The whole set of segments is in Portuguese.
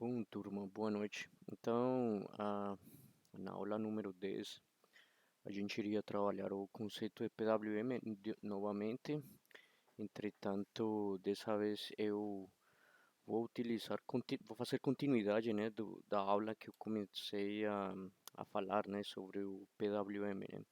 Bom, turma, boa noite. Então, na aula número 10, a gente iria trabalhar o conceito de PWM novamente. Entretanto, dessa vez eu vou fazer continuidade, né, da aula que eu comecei a falar, né, sobre o PWM, né.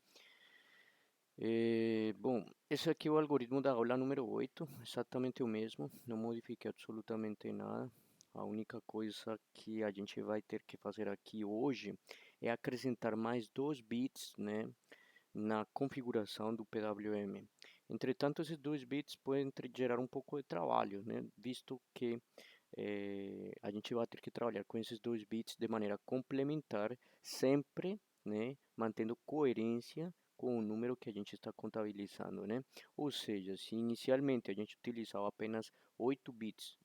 Bom, esse aqui é o algoritmo da aula número 8, exatamente o mesmo, não modifiquei absolutamente nada. A única coisa que a gente vai ter que fazer aqui hoje é acrescentar mais 2 bits, né, na configuração do PWM. Entretanto, esses 2 bits podem gerar um pouco de trabalho, né, visto que a gente vai ter que trabalhar com esses 2 bits de maneira complementar, sempre, né, mantendo coerência com o número que a gente está contabilizando, né? Ou seja, se inicialmente a gente utilizava apenas 8 bits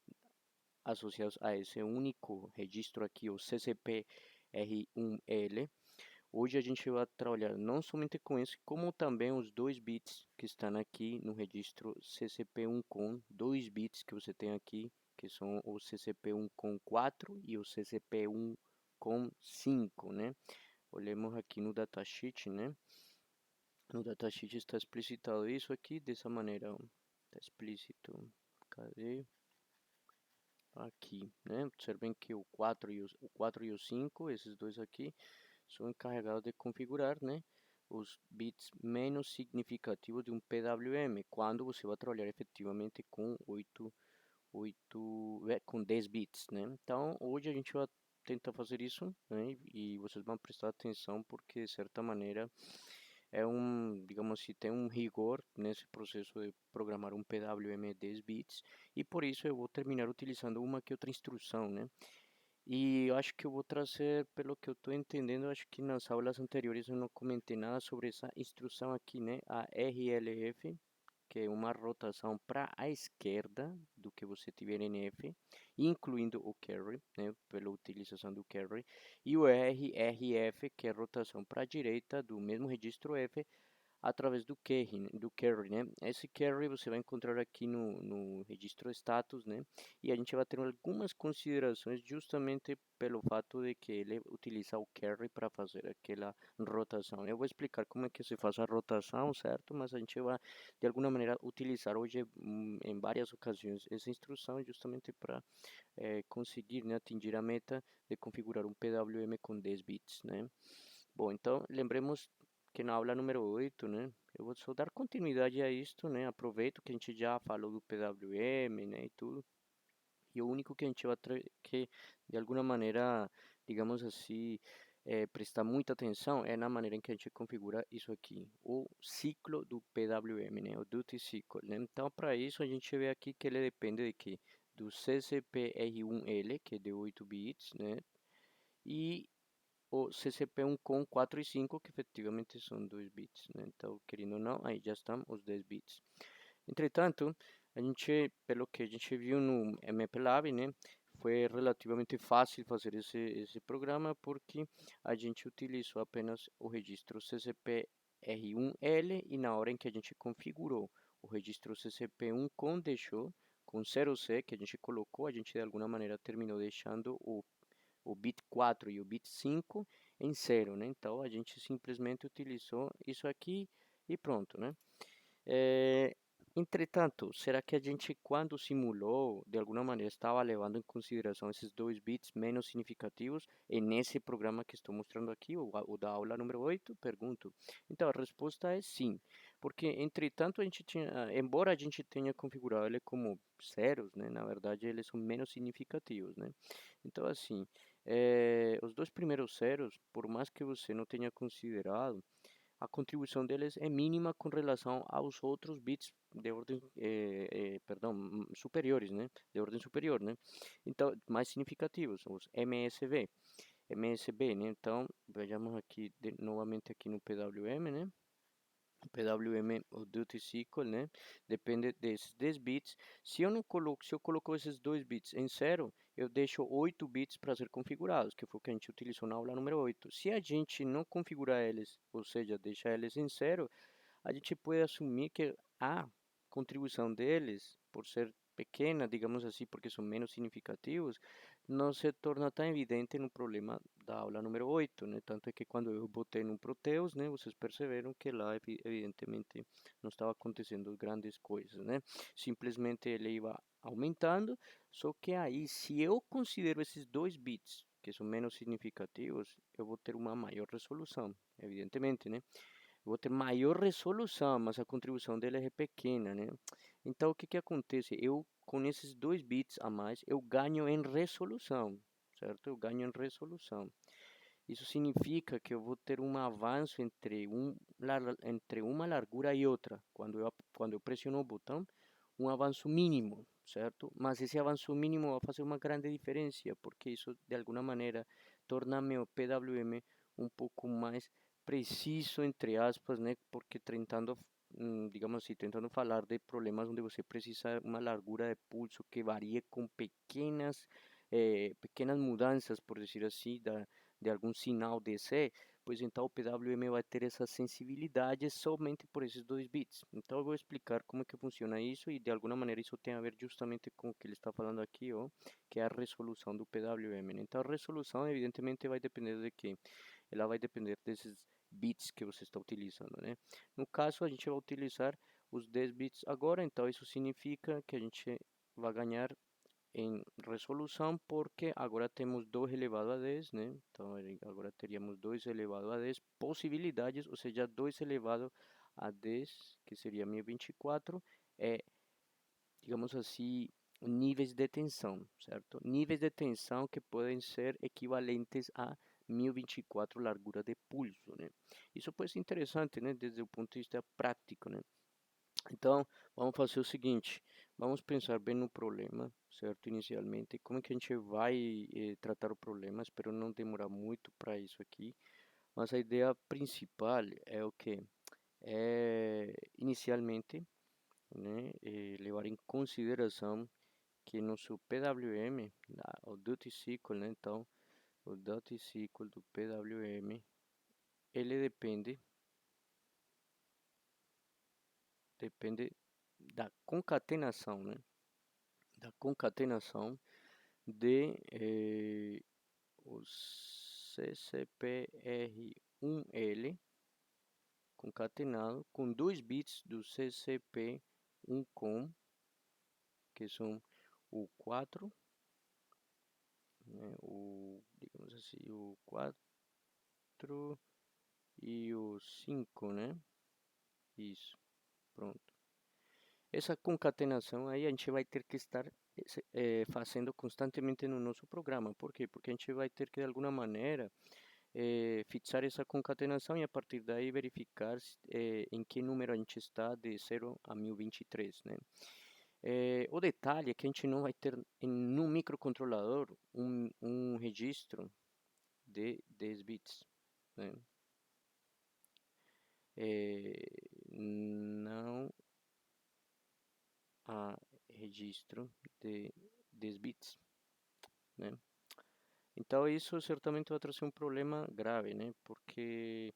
associados a esse único registro aqui, o CCP R1L, hoje a gente vai trabalhar não somente com esse, como também os 2 bits que estão aqui no registro CCP1 com 2 bits que você tem aqui, que são o CCP1 com 4 e o CCP1 com 5, né? Olhemos aqui no datasheet, né? No datasheet está explicitado isso aqui dessa maneira, está explícito. Cadê? Aqui, né? Observem que o 4 e o 5, esses dois aqui, são encarregados de configurar, né, os bits menos significativos de um PWM, quando você vai trabalhar efetivamente com com 10 bits, né? Então, hoje a gente vai tentar fazer isso, né, e vocês vão prestar atenção porque, de certa maneira, digamos assim, tem um rigor nesse processo de programar um PWM 10 bits, e por isso eu vou terminar utilizando uma que outra instrução, né? E eu acho que eu vou trazer, pelo que eu estou entendendo, eu acho que nas aulas anteriores eu não comentei nada sobre essa instrução aqui, né? A RLF, que é uma rotação para a esquerda do que você tiver em F, incluindo o carry, né? Pela utilização do carry. E o RRF, que é rotação para a direita do mesmo registro F, através do carry, né? Esse carry você vai encontrar aqui no registro status, né? E a gente vai ter algumas considerações justamente pelo fato de que ele utiliza o carry para fazer aquela rotação. Eu vou explicar como é que se faz a rotação, certo? Mas a gente vai, de alguma maneira, utilizar hoje em várias ocasiões essa instrução justamente para conseguir, né, atingir a meta de configurar um PWM com 10 bits, né? Bom, então lembremos que na aula número 8, né, eu vou só dar continuidade a isto, né, aproveito que a gente já falou do PWM, né, e tudo, e o único que a gente vai ter que, de alguma maneira, digamos assim, prestar muita atenção é na maneira em que a gente configura isso aqui, o ciclo do PWM, né, o Duty Cycle, né. Então, para isso, a gente vê aqui que ele depende de quê? Do CCPR1L, que é de 8 bits, né, e o CCP1 com 4 e 5, que efetivamente são 2 bits, né? Então, querendo ou não, aí já estão os 10 bits. Entretanto, a gente, pelo que a gente viu no MPLAB, né, foi relativamente fácil fazer esse programa porque a gente utilizou apenas o registro CCP-R1L e na hora em que a gente configurou o registro CCP1 com deixou com 0C que a gente colocou, a gente de alguma maneira terminou deixando o bit 4 e o bit 5 em 0, né? Então a gente simplesmente utilizou isso aqui e pronto, né? É, entretanto, será que a gente, quando simulou, de alguma maneira estava levando em consideração esses 2 bits menos significativos nesse programa que estou mostrando aqui, o da aula número 8? Pergunto. Então, a resposta é sim, porque, entretanto, a gente tinha, embora a gente tenha configurado ele como zeros, né, na verdade, eles são menos significativos, né? Então, assim, os dois primeiros zeros, por mais que você não tenha considerado, a contribuição deles é mínima com relação aos outros bits de ordem, perdão, superiores, né? De ordem superior, né? Então, mais significativos, os MSB, né? Então, vejamos aqui, novamente aqui no PWM, né? PWM, o Duty Cycle, né? Depende desses 10 bits. Se eu coloco esses 2 bits em 0, eu deixo 8 bits para ser configurados, que foi o que a gente utilizou na aula número 8. Se a gente não configurar eles, ou seja, deixar eles em 0, a gente pode assumir que a contribuição deles, por ser pequena, digamos assim, porque são menos significativos, não se torna tão evidente no problema da aula número 8, né? Tanto é que quando eu botei no Proteus, né, vocês perceberam que lá evidentemente não estava acontecendo grandes coisas, né? Simplesmente ele ia aumentando, só que aí se eu considero esses 2 bits que são menos significativos, eu vou ter uma maior resolução, evidentemente, né? Eu vou ter maior resolução, mas a contribuição dele é pequena, né? Então, o que que acontece? Eu, com esses 2 bits a mais, eu ganho em resolução, certo? Eu ganho em resolução. Isso significa que eu vou ter um avanço entre uma largura e outra. Quando eu pressiono o botão, um avanço mínimo, certo? Mas esse avanço mínimo vai fazer uma grande diferença, porque isso, de alguma maneira, torna meu PWM um pouco mais preciso, entre aspas, né? Porque tentando, digamos assim, tentando falar de problemas onde você precisa uma largura de pulso que varie com pequenas mudanças, por dizer assim, de algum sinal DC, pois então o PWM vai ter essa sensibilidade somente por esses 2 bits. Então eu vou explicar como é que funciona isso e de alguma maneira isso tem a ver justamente com o que ele está falando aqui, ó, que é a resolução do PWM, né? Então a resolução evidentemente vai depender de quê? Ela vai depender desses bits que você está utilizando, né? No caso a gente vai utilizar os 10 bits agora, então isso significa que a gente vai ganhar em resolução, porque agora temos 2 elevado a 10, né? Então agora teríamos 2 elevado a 10 possibilidades, ou seja, 2 elevado a 10, que seria 1024, é, digamos assim, níveis de tensão, certo? Níveis de tensão que podem ser equivalentes a 1024 largura de pulso, né? Isso pode ser interessante, né? Desde o ponto de vista prático, né? Então, vamos fazer o seguinte, vamos pensar bem no problema, certo? Inicialmente, como é que a gente vai tratar o problema? Espero não demorar muito para isso aqui, mas a ideia principal é o que? É, inicialmente, né, levar em consideração que nosso PWM, o duty cycle, né? Então, o duty cycle do PWM, ele depende da concatenação, né? Da concatenação de o CCPR1L concatenado com 2 bits do CCP1COM, que são o 4, né, digamos assim, o 4 e o 5, né? Isso, pronto. Essa concatenação aí a gente vai ter que estar fazendo constantemente no nosso programa. Por quê? Porque a gente vai ter que, de alguma maneira, fixar essa concatenação e a partir daí verificar em que número a gente está de 0 a 1023, né? O detalhe é que a gente não vai ter no microcontrolador um registro de 10 bits, né? Não há registro de 10 bits, né? Então isso certamente vai trazer um problema grave, né? Porque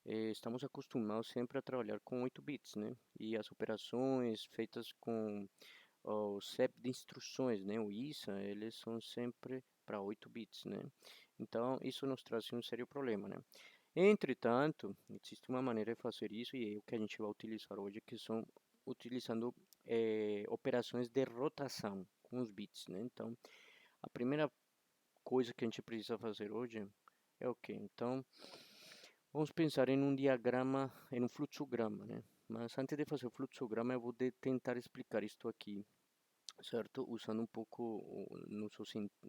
estamos acostumados sempre a trabalhar com 8 bits, né? E as operações feitas com o CEP de instruções, né? O ISA, eles são sempre para 8 bits, né? Então isso nos traz um sério problema, né? Entretanto, existe uma maneira de fazer isso e é o que a gente vai utilizar hoje, que são utilizando operações de rotação com os bits, né? Então, a primeira coisa que a gente precisa fazer hoje é o que? Então, vamos pensar em um diagrama, em um fluxograma, né? Mas antes de fazer o fluxograma, eu vou tentar explicar isto aqui, certo? Usando um pouco o nosso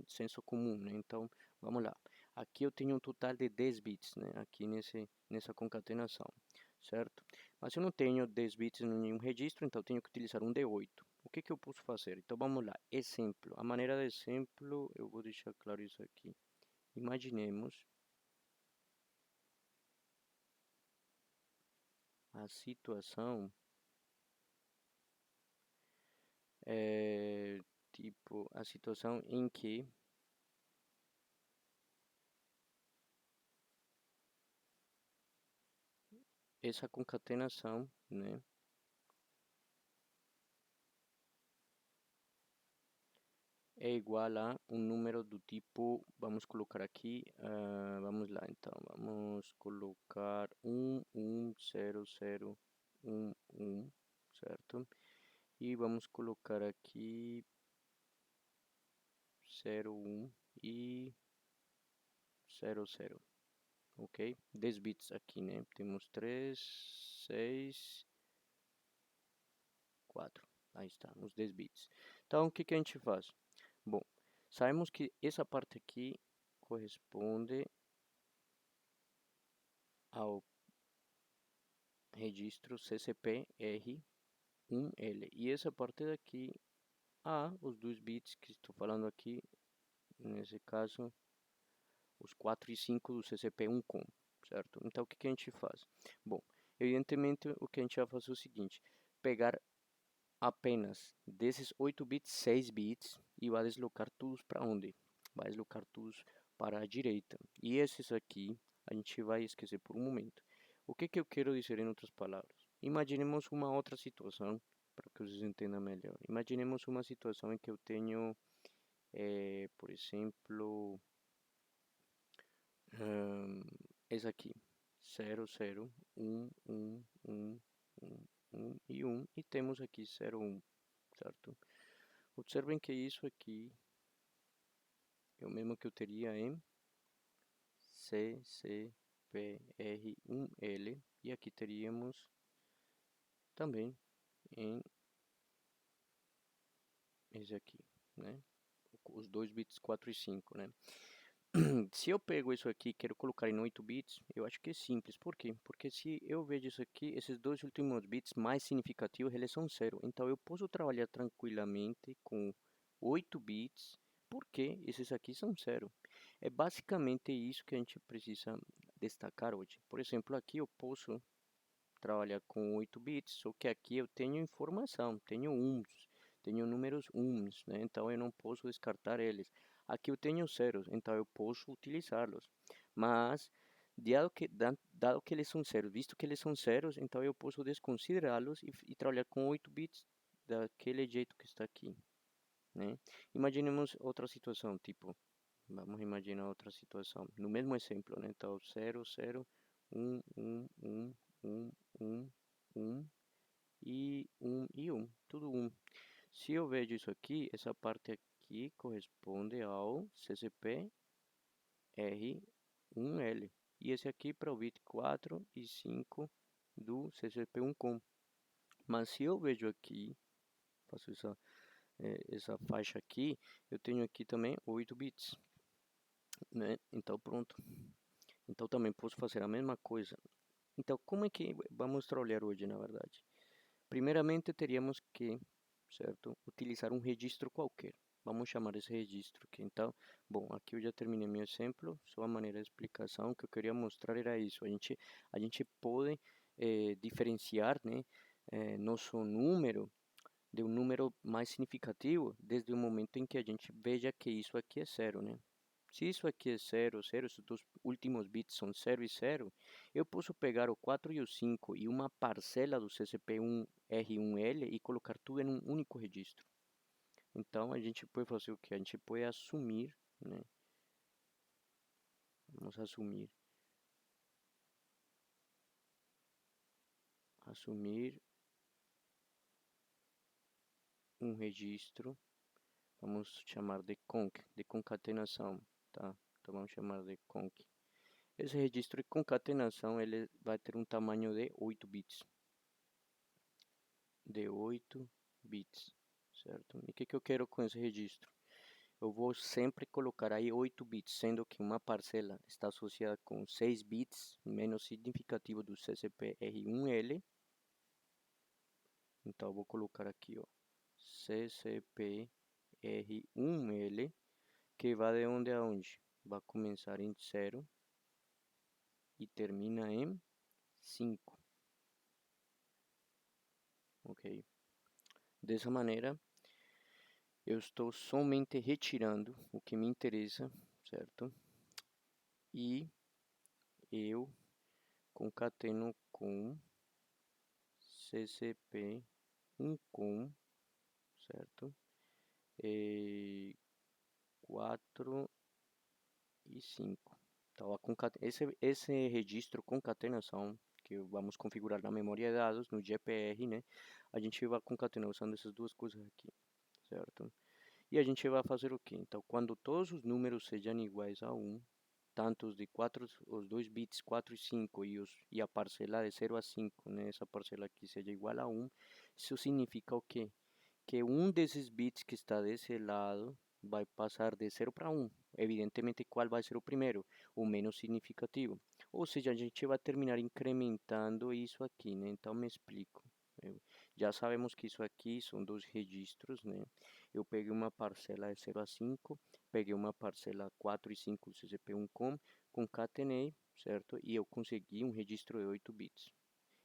senso comum, né? Então, vamos lá. Aqui eu tenho um total de 10 bits, né? Aqui nessa concatenação, certo? Mas eu não tenho 10 bits em nenhum registro, então eu tenho que utilizar um D8. O que que eu posso fazer? Então, vamos lá. Exemplo. A maneira de exemplo, eu vou deixar claro isso aqui. Imaginemos a situação, tipo, a situação em que essa concatenação, né, é igual a um número do tipo, vamos colocar aqui, vamos lá então, vamos colocar 1, 1, 0, 0, 1, 1, certo? E vamos colocar aqui 0, 1 e 0, 0, ok? 10 bits aqui, né? Temos 3, 6, 4. Aí está, os 10 bits. Então, o que que a gente faz? Bom, sabemos que essa parte aqui corresponde ao registro CCP-R1L. E essa parte daqui, os dois bits que estou falando aqui, nesse caso, os 4 e 5 do CCP1COM, certo? Então, o que que a gente faz? Bom, evidentemente, o que a gente vai fazer é o seguinte, pegar apenas desses 8 bits, 6 bits, e vai deslocar todos para onde? Vai deslocar todos para a direita. E esses aqui, a gente vai esquecer por um momento. O que que eu quero dizer em outras palavras? Imaginemos uma outra situação, para que vocês entendam melhor. Imaginemos uma situação em que eu tenho, por exemplo, esse aqui, 0, 0, 1, 1, 1, 1, 1 e 1, e temos aqui 0, 1, certo? Observem que isso aqui é o mesmo que eu teria em CCPR1L, e aqui teríamos também em esse aqui, né? Os dois bits 4 e 5, né? Se eu pego isso aqui e quero colocar em 8 bits, eu acho que é simples. Por quê? Porque se eu vejo isso aqui, esses dois últimos bits mais significativos, eles são 0. Então eu posso trabalhar tranquilamente com 8 bits, porque esses aqui são 0. É basicamente isso que a gente precisa destacar hoje. Por exemplo, aqui eu posso trabalhar com 8 bits, só que aqui eu tenho informação, tenho uns, tenho números uns, né? Então eu não posso descartar eles. Aqui eu tenho zeros, então eu posso utilizá-los. Mas, dado que eles são zeros, visto que eles são zeros, então eu posso desconsiderá-los e trabalhar com 8 bits daquele jeito que está aqui, né? Imaginemos outra situação, tipo, vamos imaginar outra situação, no mesmo exemplo, né? Então, 0, 0, 1, 1, 1, 1, 1, 1 e 1 e 1, tudo 1. Se eu vejo isso aqui, essa parte aqui corresponde ao CCP R1L. E esse aqui para o bit 4 e 5 do CCP1COM. Mas se eu vejo aqui, faço essa faixa aqui, eu tenho aqui também 8 bits, né? Então pronto. Então também posso fazer a mesma coisa. Então como é que vamos trabalhar hoje, na verdade? Primeiramente teríamos que, certo, utilizar um registro qualquer. Vamos chamar esse registro aqui. Então, bom, aqui eu já terminei meu exemplo, só a maneira de explicação que eu queria mostrar era isso. A gente pode diferenciar, né, nosso número de um número mais significativo desde o momento em que a gente veja que isso aqui é zero, né? Se isso aqui é 0, 0, esses dois últimos bits são 0 e 0, eu posso pegar o 4 e o 5 e uma parcela do CCP1R1L e colocar tudo em um único registro. Então a gente pode fazer o que? A gente pode assumir, né? Vamos assumir um registro, vamos chamar de conc, de concatenação, tá? Então vamos chamar de conc. Esse registro de concatenação ele vai ter um tamanho de 8 bits. De 8 bits, certo? E o que eu quero com esse registro? Eu vou sempre colocar aí 8 bits, sendo que uma parcela está associada com 6 bits menos significativo do CCP-R1L. Então eu vou colocar aqui, ó, CCP-R1L, que vai de onde a onde? Vai começar em 0 e termina em 5, ok? Dessa maneira, eu estou somente retirando o que me interessa, certo? E eu concateno com CCP1COM, certo? 4 e 5. Então, esse registro concatenação que vamos configurar na memória de dados, no GPR, né? A gente vai concatenar usando essas duas coisas aqui, certo? E a gente vai fazer o quê? Então, quando todos os números sejam iguais a 1, tanto os dois bits 4 e 5 e a parcela de 0 a 5, né? Essa parcela aqui seja igual a 1, isso significa o quê? Que um desses bits que está desse lado vai passar de 0 para 1. Evidentemente, qual vai ser o primeiro? O menos significativo. Ou seja, a gente vai terminar incrementando isso aqui, né? Então, me explico. Já sabemos que isso aqui são dois registros, né? Eu peguei uma parcela de 0 a 5, peguei uma parcela 4 e 5 do CCP1COM, concatenei, certo? E eu consegui um registro de 8 bits.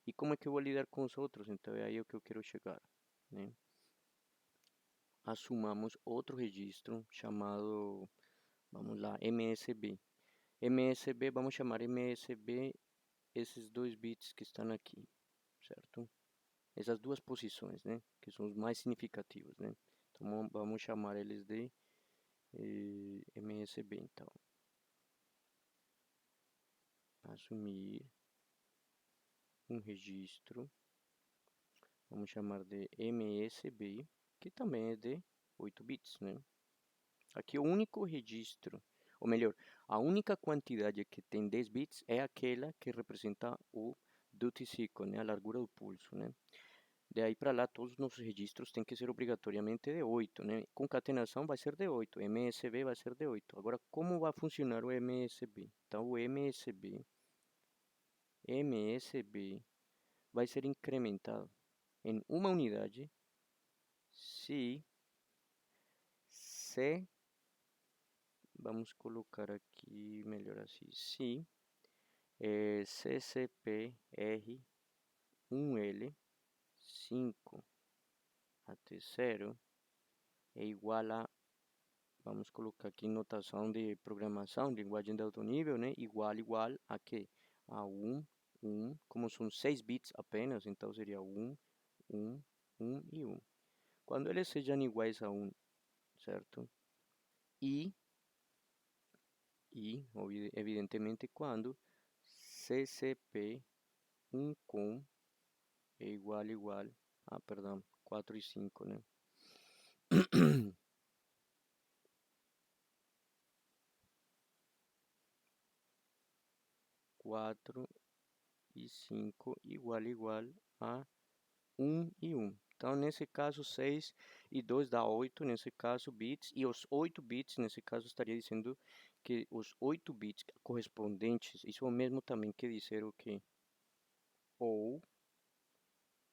E como é que eu vou lidar com os outros? Então, é aí o que eu quero chegar, né? Assumamos outro registro chamado, vamos lá, MSB. MSB, vamos chamar MSB esses dois bits que estão aqui, certo? Essas duas posições, né? Que são os mais significativos, né? Então vamos chamar eles de MSB, então. Assumir um registro, vamos chamar de MSB, que também é de 8 bits, né? Aqui o único registro, ou melhor, a única quantidade que tem 10 bits é aquela que representa o duty cycle, né, a largura do pulso, né? De aí para lá, todos os nossos registros têm que ser obrigatoriamente de 8, né? Concatenação vai ser de 8, MSB vai ser de 8. Agora, como vai funcionar o MSB? Então, o MSB vai ser incrementado em uma unidade se C, vamos colocar aqui melhor assim, se CCPR1L 5 até 0 é igual a, vamos colocar aqui notação de programação, linguagem de alto nível, né? Igual a quê? A 1, como são 6 bits apenas, então seria 1, 1, 1 e 1. Quando eles sejam iguais a 1, certo? E evidentemente, quando CCP1COM é igual a, perdão, 4 e 5, né? 4 e 5 igual a 1 e 1. Então, nesse caso, 6 e 2 dá 8, nesse caso, bits. E os 8 bits, nesse caso, estaria dizendo que os 8 bits correspondentes, isso é o mesmo também que dizer o que? Ou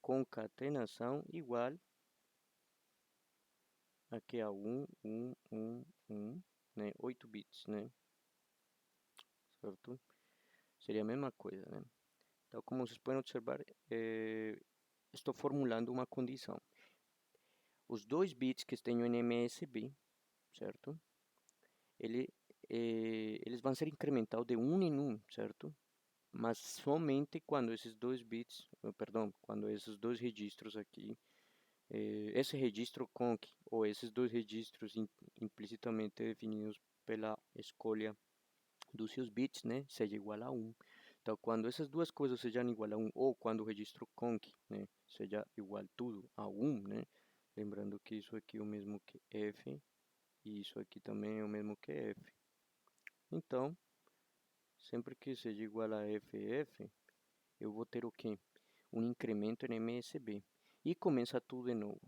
concatenação igual aqui a 1, né? 8 bits, né? Certo? Seria a mesma coisa, né? Então, como vocês podem observar, estou formulando uma condição. Os dois bits que tenho em MSB, certo? Eles vão ser incrementados de 1 em 1, certo? Mas somente quando esses dois bits, perdão, quando esses dois registros aqui, esse registro conc, ou esses dois registros implicitamente definidos pela escolha dos seus bits, né, seja igual a 1. Então, quando essas duas coisas sejam igual a 1, ou quando o registro conc, né, seja igual tudo a 1, né, lembrando que isso aqui é o mesmo que f, e isso aqui também é o mesmo que f. Então, sempre que seja igual a ff, eu vou ter o quê? Um incremento em MSB. E começa tudo de novo.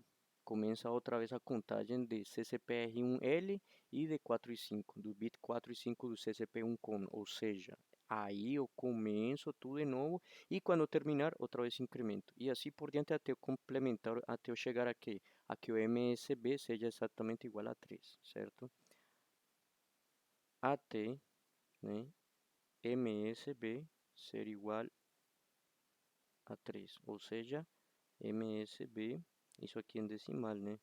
Começa outra vez a contagem de CCPR1L e de 4 e 5, do bit 4 e 5 do CCP1COM, ou seja, aí eu começo tudo de novo e quando eu terminar, outra vez incremento. E assim por diante até eu complementar, até eu chegar aqui, a que o MSB seja exatamente igual a 3, certo? Até, né, MSB ser igual a 3, ou seja, MSB, isso aqui em decimal, né?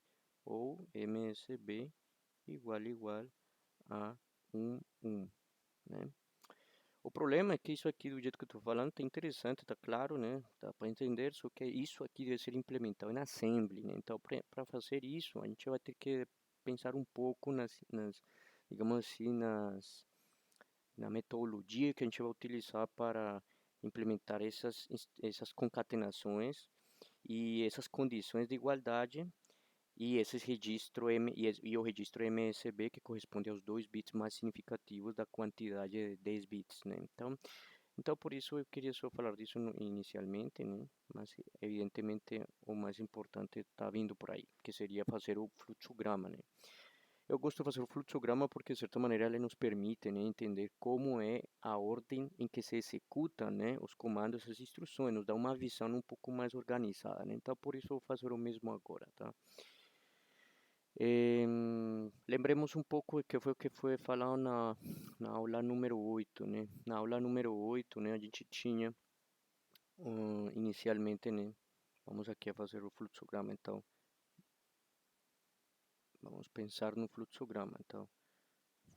Ou MSB igual a 1, né? O problema é que isso aqui, do jeito que eu estou falando, tá interessante, tá claro, né? Dá para entender, só que isso aqui deve ser implementado em assembly, né? Então, para fazer isso, a gente vai ter que pensar um pouco digamos assim, na metodologia que a gente vai utilizar para implementar essas concatenações e essas condições de igualdade e e o registro MSB que corresponde aos 2 bits mais significativos da quantidade de 10 bits, né? Então por isso eu queria só falar disso inicialmente, né? Mas evidentemente o mais importante está vindo por aí, que seria fazer o fluxograma, né? Eu gosto de fazer o fluxograma porque, de certa maneira, ele nos permite, né, entender como é a ordem em que se executam, né, os comandos e as instruções, nos dá uma visão um pouco mais organizada, né? Então, por isso, eu vou fazer o mesmo agora, tá? Lembremos um pouco o que foi falado na aula número 8, né? Na aula número 8, né, a gente tinha, inicialmente, né, vamos aqui a fazer o fluxograma, então, vamos pensar no fluxograma, então,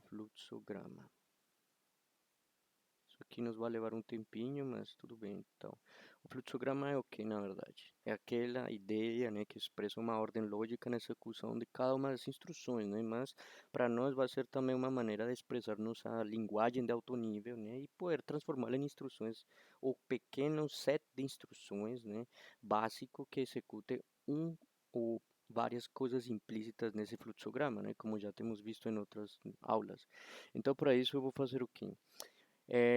fluxograma. Isso aqui nos vai levar um tempinho, mas tudo bem. Então, o fluxograma é o que, na verdade? É aquela ideia, né, que expressa uma ordem lógica na execução de cada uma das instruções, né? Mas para nós vai ser também uma maneira de expressar nossa linguagem de alto nível, né? E poder transformá-la em instruções ou pequenos set de instruções, né, básico que execute um ou várias coisas implícitas nesse fluxograma, né? Como já temos visto em outras aulas. Então, para isso eu vou fazer o quê?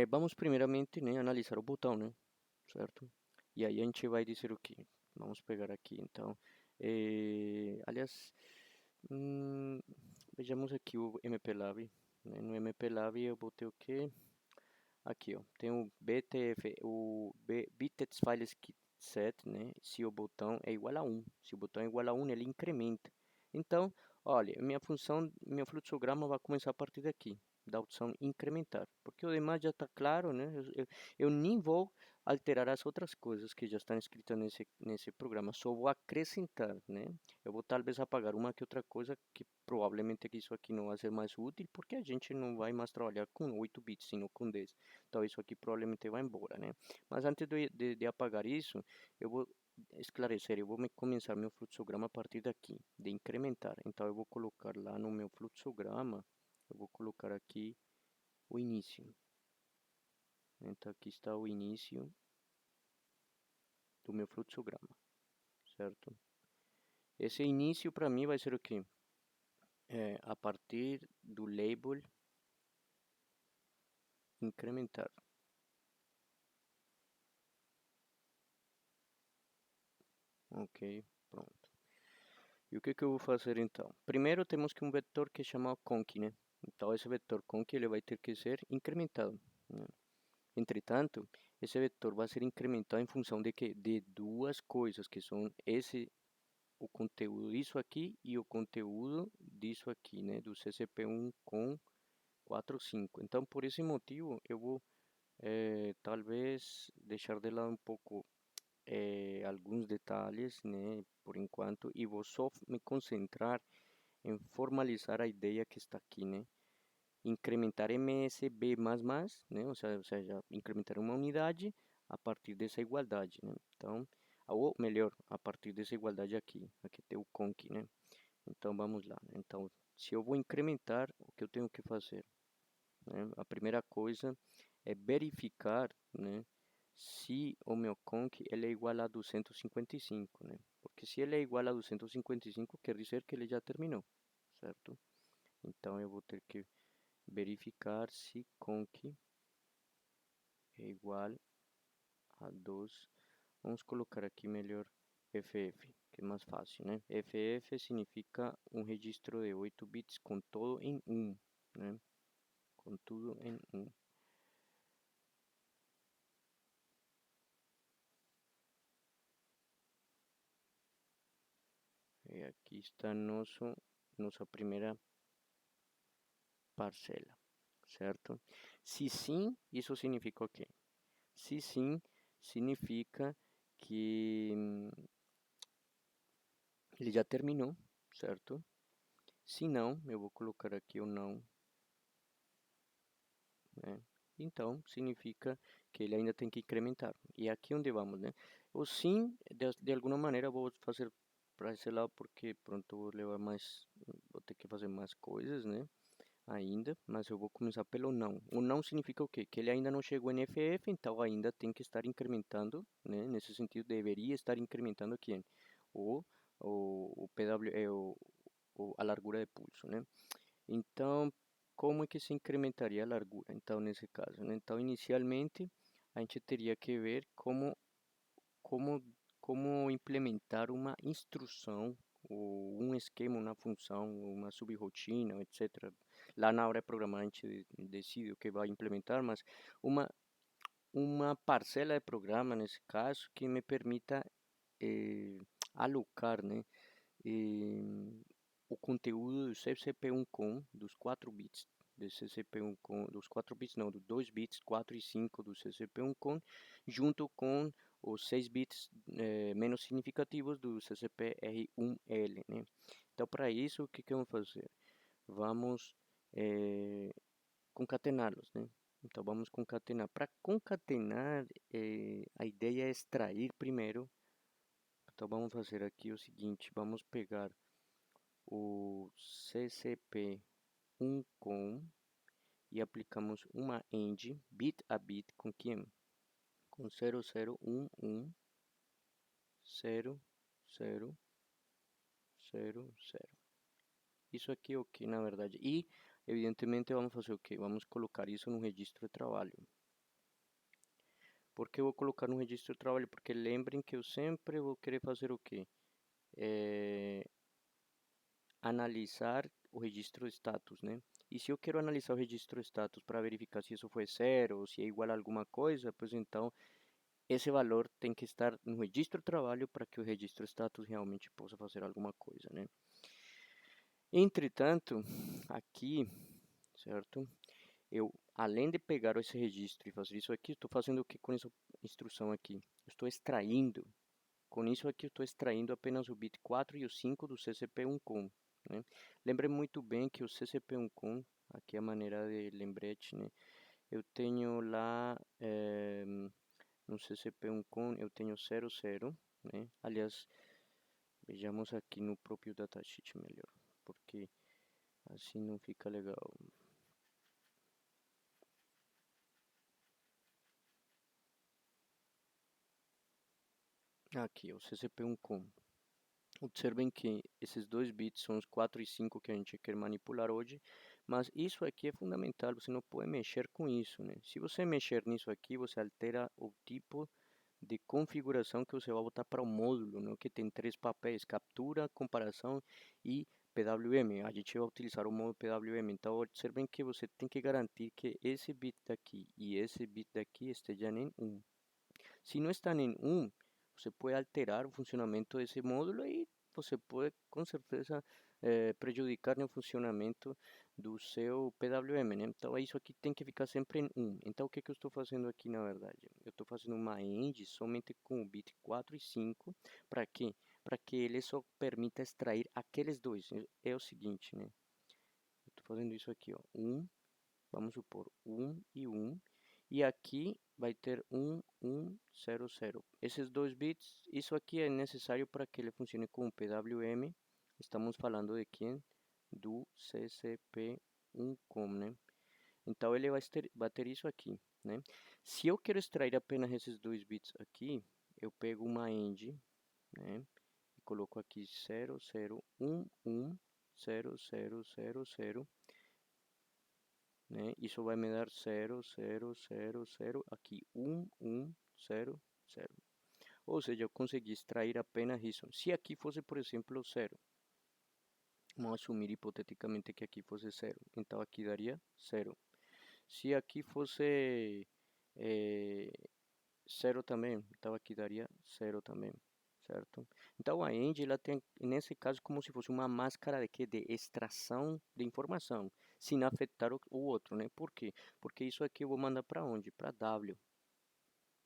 Vamos primeiramente, né, analisar o botão, né, certo? E aí a gente vai dizer o quê? Vamos pegar aqui, então, aliás, hum, vejamos aqui o MPLab, né? No MPLab eu botei o quê? Aqui, ó, tem o BTF, Bits Files Set, né? Se o botão é igual a 1, se o botão é igual a 1, ele incrementa. Então, olha, minha função, meu fluxograma vai começar a partir daqui, da opção incrementar, porque o demais já está claro, né? Eu nem vou alterar as outras coisas que já estão escritas nesse programa, só vou acrescentar, né? Eu vou talvez apagar uma que outra coisa que provavelmente que isso aqui não vai ser mais útil, porque a gente não vai mais trabalhar com 8 bits, sino com 10. Então isso aqui provavelmente vai embora, né? Mas antes de apagar isso, eu vou esclarecer, eu vou começar meu fluxograma a partir daqui, de incrementar. Então eu vou colocar lá no meu fluxograma, eu vou colocar aqui o início. Então aqui está o início do meu fluxograma, certo? Esse início para mim vai ser o quê? A partir do label incrementar. Ok, pronto. E o que eu vou fazer então? Primeiro temos que um vetor que chama conc, né? Então esse vetor conc ele vai ter que ser incrementado, né? Entretanto, esse vetor vai ser incrementado em função de que de duas coisas que são o conteúdo disso aqui e o conteúdo disso aqui, né? Do CCP1 com 45. Então por esse motivo eu vou talvez deixar de lado um pouco alguns detalhes, né, por enquanto, e vou só me concentrar em formalizar a ideia que está aqui, né? Incrementar MSB++, né? Ou seja, incrementar uma unidade a partir dessa igualdade, né? Então, ou melhor, a partir dessa igualdade aqui tem o conc, né? Então, vamos lá. Então, se eu vou incrementar, o que eu tenho que fazer, né? A primeira coisa é verificar, né, se o meu conc ele é igual a 255, né? Porque se ele é igual a 255, quer dizer que ele já terminou, certo? Então eu vou ter que verificar se conc é igual a 2. Vamos colocar aqui melhor FF, que é mais fácil, né? FF significa um registro de 8 bits com todo em 1, né? Com tudo em 1. E aqui está nossa primeira parcela, certo? Se sim, isso significa o quê? Se sim, significa que ele já terminou, certo? Se não, eu vou colocar aqui o não, né? Então, significa que ele ainda tem que incrementar. E é aqui onde vamos, né? O sim, de alguma maneira, vou fazer para esse lado porque pronto, vou levar mais, vou ter que fazer mais coisas, né? ainda, mas eu vou começar pelo não. O não significa o quê? Que ele ainda não chegou em FF, então ainda tem que estar incrementando, né? Nesse sentido, deveria estar incrementando aqui o, o PW, a largura de pulso, né? Então, como é que se incrementaria a largura? Então, nesse caso, né? Então, inicialmente, a gente teria que ver como, como implementar uma instrução ou um esquema, uma função, uma subrotina, etc. Lá na hora de programar a gente decide o que vai implementar, mas uma, uma parcela de programa, nesse caso, que me permita eh, alocar, né, eh, o conteúdo do CCP1 dos 4 bits, do CCP1 dos 4 bits, não, dos 2 bits, 4 e 5 do CCP1 junto com os 6 bits menos significativos do CCP-R1L, né? Então, para isso, o que que vamos fazer? Vamos concatená-los, né? Então, vamos concatenar. Para concatenar, a ideia é extrair primeiro. Então, vamos fazer aqui o seguinte, vamos pegar o CCP1 e aplicamos uma AND bit a bit com quem? Com 0011 0 0 0 0. Isso aqui é o que na verdade. E evidentemente vamos fazer o que? Vamos colocar isso no registro de trabalho. Por que eu vou colocar no registro de trabalho? Porque lembrem que eu sempre vou querer fazer o que? Analisar o registro de status, né? E se eu quero analisar o registro de status para verificar se isso foi zero ou se é igual a alguma coisa, pois então esse valor tem que estar no registro de trabalho para que o registro de status realmente possa fazer alguma coisa, né? Entretanto, aqui, certo? Eu, além de pegar esse registro e fazer isso aqui, estou fazendo o que com essa instrução aqui? Eu estou extraindo. Com isso aqui, eu estou extraindo apenas o bit 4 e o 5 do CCP1 né? Lembre muito bem que o CCP1 aqui é a maneira de lembrete, né? Eu tenho lá no CCP1 eu tenho 00, né? Aliás, vejamos aqui no próprio datasheet melhor, porque assim não fica legal. Aqui, o CCP1. Observem que esses dois bits são os 4 e 5 que a gente quer manipular hoje, mas isso aqui é fundamental, você não pode mexer com isso, né? Se você mexer nisso aqui, você altera o tipo de configuração que você vai botar para o módulo, né? Que tem 3 papéis, captura, comparação e PWM. A gente vai utilizar o modo PWM, então observem que você tem que garantir que esse bit daqui e esse bit daqui estejam em 1. Se não estão em 1, você pode alterar o funcionamento desse módulo e você pode com certeza prejudicar no funcionamento do seu PWM, né? Então isso aqui tem que ficar sempre em 1. Então o que que eu estou fazendo aqui na verdade? Eu estou fazendo uma end somente com o bit 4 e 5, para quê? Para que ele só permita extrair aqueles dois. É o seguinte, né? Eu estou fazendo isso aqui, ó, 1, vamos supor 1 e 1, e aqui vai ter 1, 1, 0, 0. Esses dois bits, isso aqui é necessário para que ele funcione com o PWM. Estamos falando de quem? Do CCP1Com, né? Então ele vai ter isso aqui, né? Se eu quero extrair apenas esses dois bits aqui, eu pego uma end, né? E coloco aqui 0, 0, 1, 1, 0, 0, 0, 0, né? Isso vai me dar 0, 0, 0, 0, aqui 1, 1, 0, 0. Ou seja, eu consegui extrair apenas isso. Se aqui fosse, por exemplo, 0, vamos assumir hipoteticamente que aqui fosse 0, então aqui daria 0. Se aqui fosse 0 também, então aqui daria 0 também, certo? Então a End ela tem nesse caso como se fosse uma máscara de que de extração de informação, sem afetar o outro, né? Por quê? Porque isso aqui eu vou mandar para onde? Para W.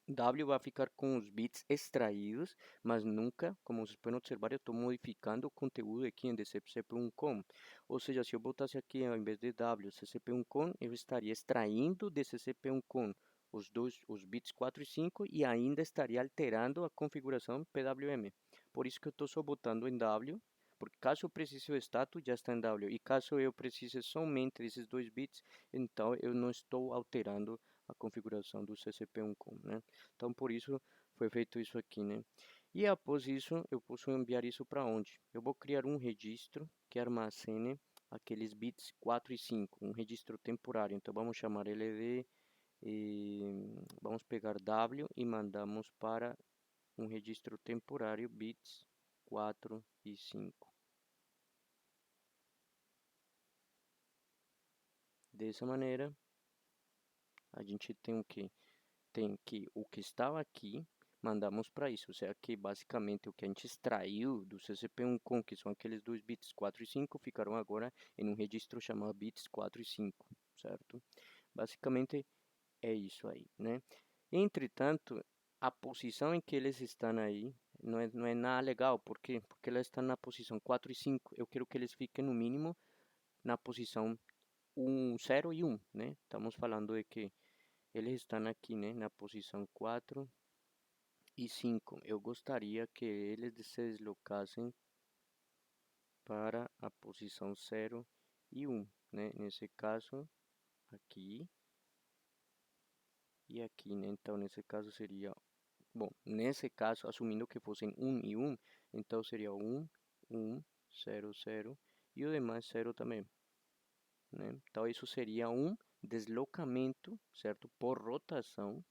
W vai ficar com os bits extraídos, mas nunca, como vocês podem observar, eu estou modificando o conteúdo aqui em CCP1Com. Ou seja, se eu botasse aqui ao invés de W, CCP1Com, eu estaria extraindo de CCP1Com os bits 4 e 5 e ainda estaria alterando a configuração PWM. Por isso que eu estou só botando em W, Porque caso eu precise o status, já está em W. E caso eu precise somente desses 2 bits, então eu não estou alterando a configuração do CCP1.com, né? Então por isso foi feito isso aqui, né? E após isso, eu posso enviar isso para onde? Eu vou criar um registro que armazene aqueles bits 4 e 5, um registro temporário. Então vamos chamar ele de, vamos pegar W e mandamos para um registro temporário bits 4 e 5. Dessa maneira, a gente tem o que? Tem que o que estava aqui, mandamos para isso. Ou seja, que basicamente o que a gente extraiu do CCP1.com, que são aqueles 2 bits 4 e 5, ficaram agora em um registro chamado bits 4 e 5, certo? Basicamente é isso aí, né? Entretanto, a posição em que eles estão aí não é nada legal. Por quê? Porque eles estão na posição 4 e 5. Eu quero que eles fiquem no mínimo na posição 0 e 1, né? Estamos falando de que eles estão aqui, né, na posição 4 e 5. Eu gostaria que eles se deslocassem para a posição 0 e 1, né? Nesse caso, aqui e aqui, né? Então, nesse caso seria, bom, nesse caso, assumindo que fossem 1 e 1, então seria 1, 1, 0, 0 e o demais 0 também, né? Então, isso seria um deslocamento, certo? Por rotação,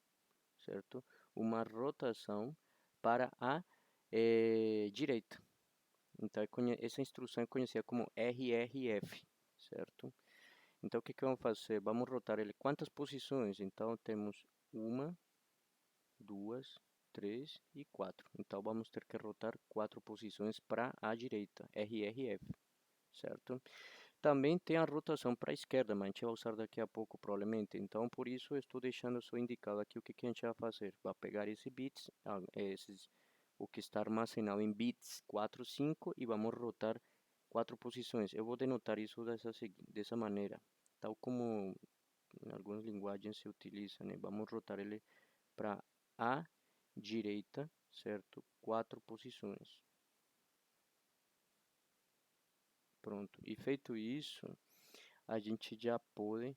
certo? Uma rotação para a direita. Então, essa instrução é conhecida como RRF, certo? Então, o que que vamos fazer? Vamos rotar ele quantas posições? Então, temos uma, duas, três e quatro. Então, vamos ter que rotar 4 posições para a direita, RRF, certo? Também tem a rotação para a esquerda, mas a gente vai usar daqui a pouco, provavelmente. Então, por isso, eu estou deixando só indicado aqui o que que a gente vai fazer. Vai pegar esse bits, o que está armazenado em bits 4, 5 e vamos rotar 4 posições. Eu vou denotar isso dessa maneira, tal como em algumas linguagens se utiliza, né? Vamos rotar ele para a direita, certo? 4 posições. Pronto. E feito isso, a gente já pode,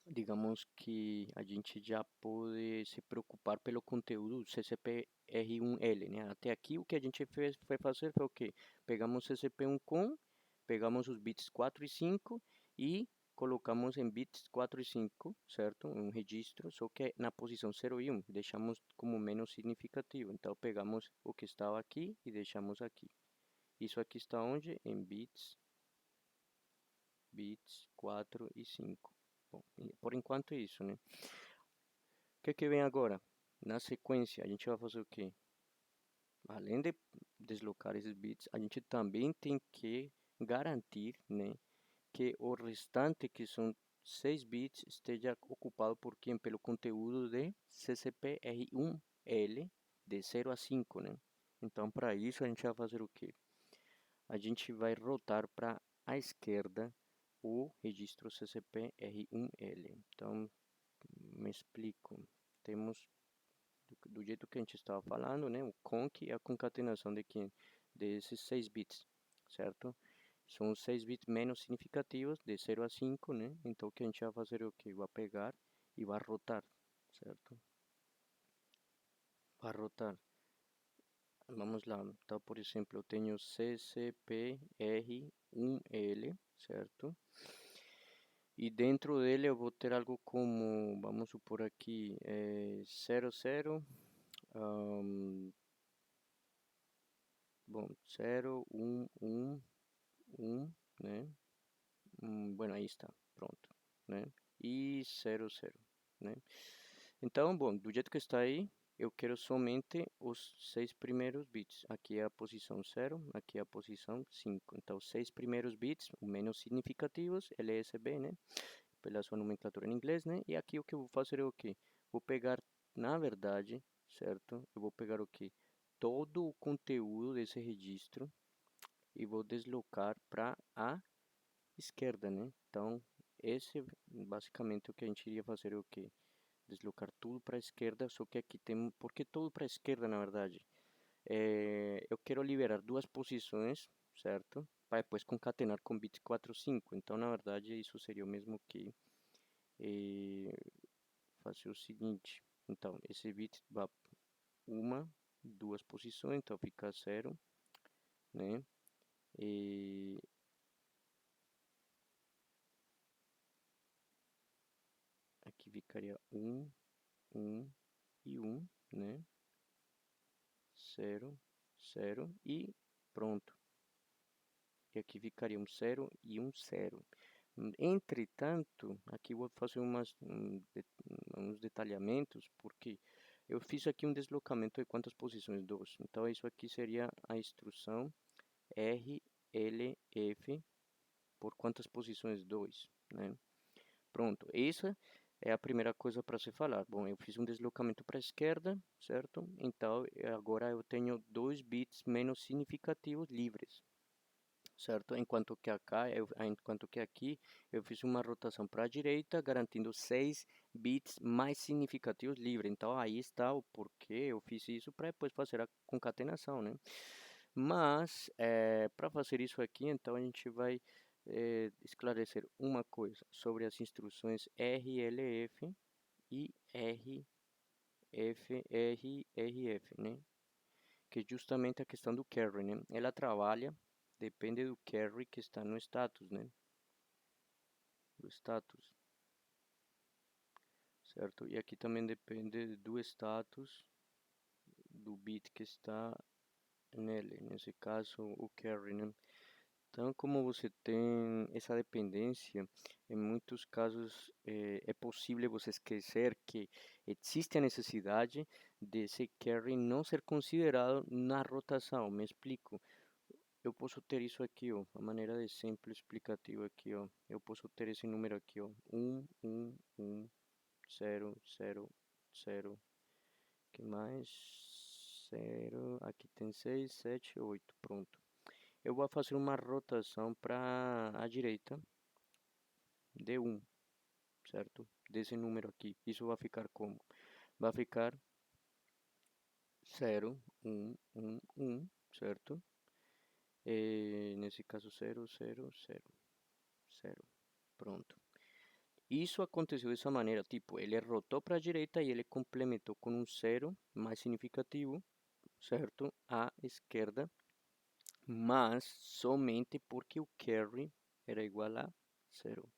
digamos que a gente já pode se preocupar pelo conteúdo do CCP-R1L, né? Até aqui o que a gente foi fazer foi o quê? Pegamos o CCP1.com, pegamos os bits 4 e 5 e colocamos em bits 4 e 5, certo? Um registro, só que na posição 0 e 1, deixamos como menos significativo. Então pegamos o que estava aqui e deixamos aqui. Isso aqui está onde? Em bits 4 e 5. Bom, por enquanto é isso, né? O que vem agora? Na sequência, a gente vai fazer o quê? Além de deslocar esses bits, a gente também tem que garantir, né, que o restante, que são 6 bits, esteja ocupado por quem? Pelo conteúdo de CCP-R1L de 0 a 5, né? Então, para isso, a gente vai fazer o quê? A gente vai rotar para a esquerda o registro CCP-R1L. Então, me explico. Temos, do jeito que a gente estava falando, né? O conc é a concatenação desses 6 bits, certo? São os 6 bits menos significativos, de 0 a 5, né? Então, o que a gente vai fazer é o que? Vai pegar e vai rotar, certo? Vai rotar. Vamos lá. Então, por exemplo, eu tenho CCPR1L, certo? E dentro dele eu vou ter algo como, vamos supor aqui, 00, bom, 0, 1, 1, 1, né? Bueno, aí está, pronto, né? E 0, 0, né? Então, bom, do jeito que está aí, eu quero somente os 6 primeiros bits. Aqui é a posição 0, aqui é a posição 5. Então, os 6 primeiros bits, os menos significativos, LSB, né? Pela sua nomenclatura em inglês, né? E aqui o que eu vou fazer é o quê? Vou pegar, na verdade, certo? Eu vou pegar o quê? Todo o conteúdo desse registro e vou deslocar para a esquerda, né? Então, esse basicamente o que a gente iria fazer é o quê? Deslocar tudo para a esquerda, só que aqui tem, por que tudo para a esquerda, na verdade? eu quero liberar duas posições, certo? Para depois concatenar com bit 4, 5. Então, na verdade, isso seria o mesmo que eh, fazer o seguinte. Então, esse bit vai uma, duas posições, então fica 0, né? E aqui ficaria 1 e 1, né? 0, 0 e pronto. E aqui ficaria um 0 e um 0. Entretanto, aqui eu vou fazer uns detalhamentos, porque eu fiz aqui um deslocamento de quantas posições? 2. Então, isso aqui seria a instrução RLF por quantas posições? 2, né? Pronto, essa é a primeira coisa para se falar. Bom, eu fiz um deslocamento para a esquerda, certo? Então, agora eu tenho 2 bits menos significativos livres, certo? Enquanto que aqui eu fiz uma rotação para a direita, garantindo 6 bits mais significativos livres. Então, aí está o porquê eu fiz isso para depois fazer a concatenação, né? Mas, para fazer isso aqui, então a gente vai esclarecer uma coisa sobre as instruções RLF e RFRF, né? Que é justamente a questão do carry, né? Ela trabalha, depende do carry que está no status, né? Do status, certo? E aqui também depende do status do bit que está nele, nesse caso o carry, né? Então, como você tem essa dependência, em muitos casos é possível você esquecer que existe a necessidade desse carry não ser considerado na rotação. Me explico. Eu posso ter isso aqui, ó, a maneira de exemplo explicativo aqui, ó. Eu posso ter esse número aqui, ó, 1, 0, 0, 0. Que mais? 0. Aqui tem 6, 7, 8. Pronto. Eu vou fazer uma rotação para a direita de 1, certo? Desse número aqui. Isso vai ficar como? Vai ficar 0, 1, 1, 1, certo? Nesse caso 0, 0, 0, 0. Pronto. Isso aconteceu dessa maneira, tipo, ele rotou para a direita e ele complementou com um 0 mais significativo, certo? À esquerda, mas somente porque o carry era igual a 0.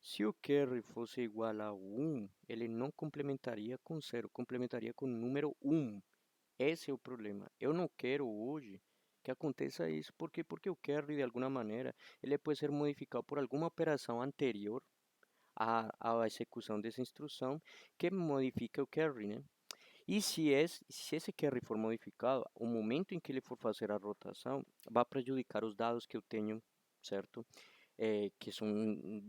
Se o carry fosse igual a 1, ele não complementaria com 0, complementaria com o número 1. Esse é o problema. Eu não quero hoje que aconteça isso. Por quê? Porque o carry, de alguma maneira, ele pode ser modificado por alguma operação anterior à execução dessa instrução que modifica o carry, né? E se esse carry for modificado, o momento em que ele for fazer a rotação, vai prejudicar os dados que eu tenho, certo? Que são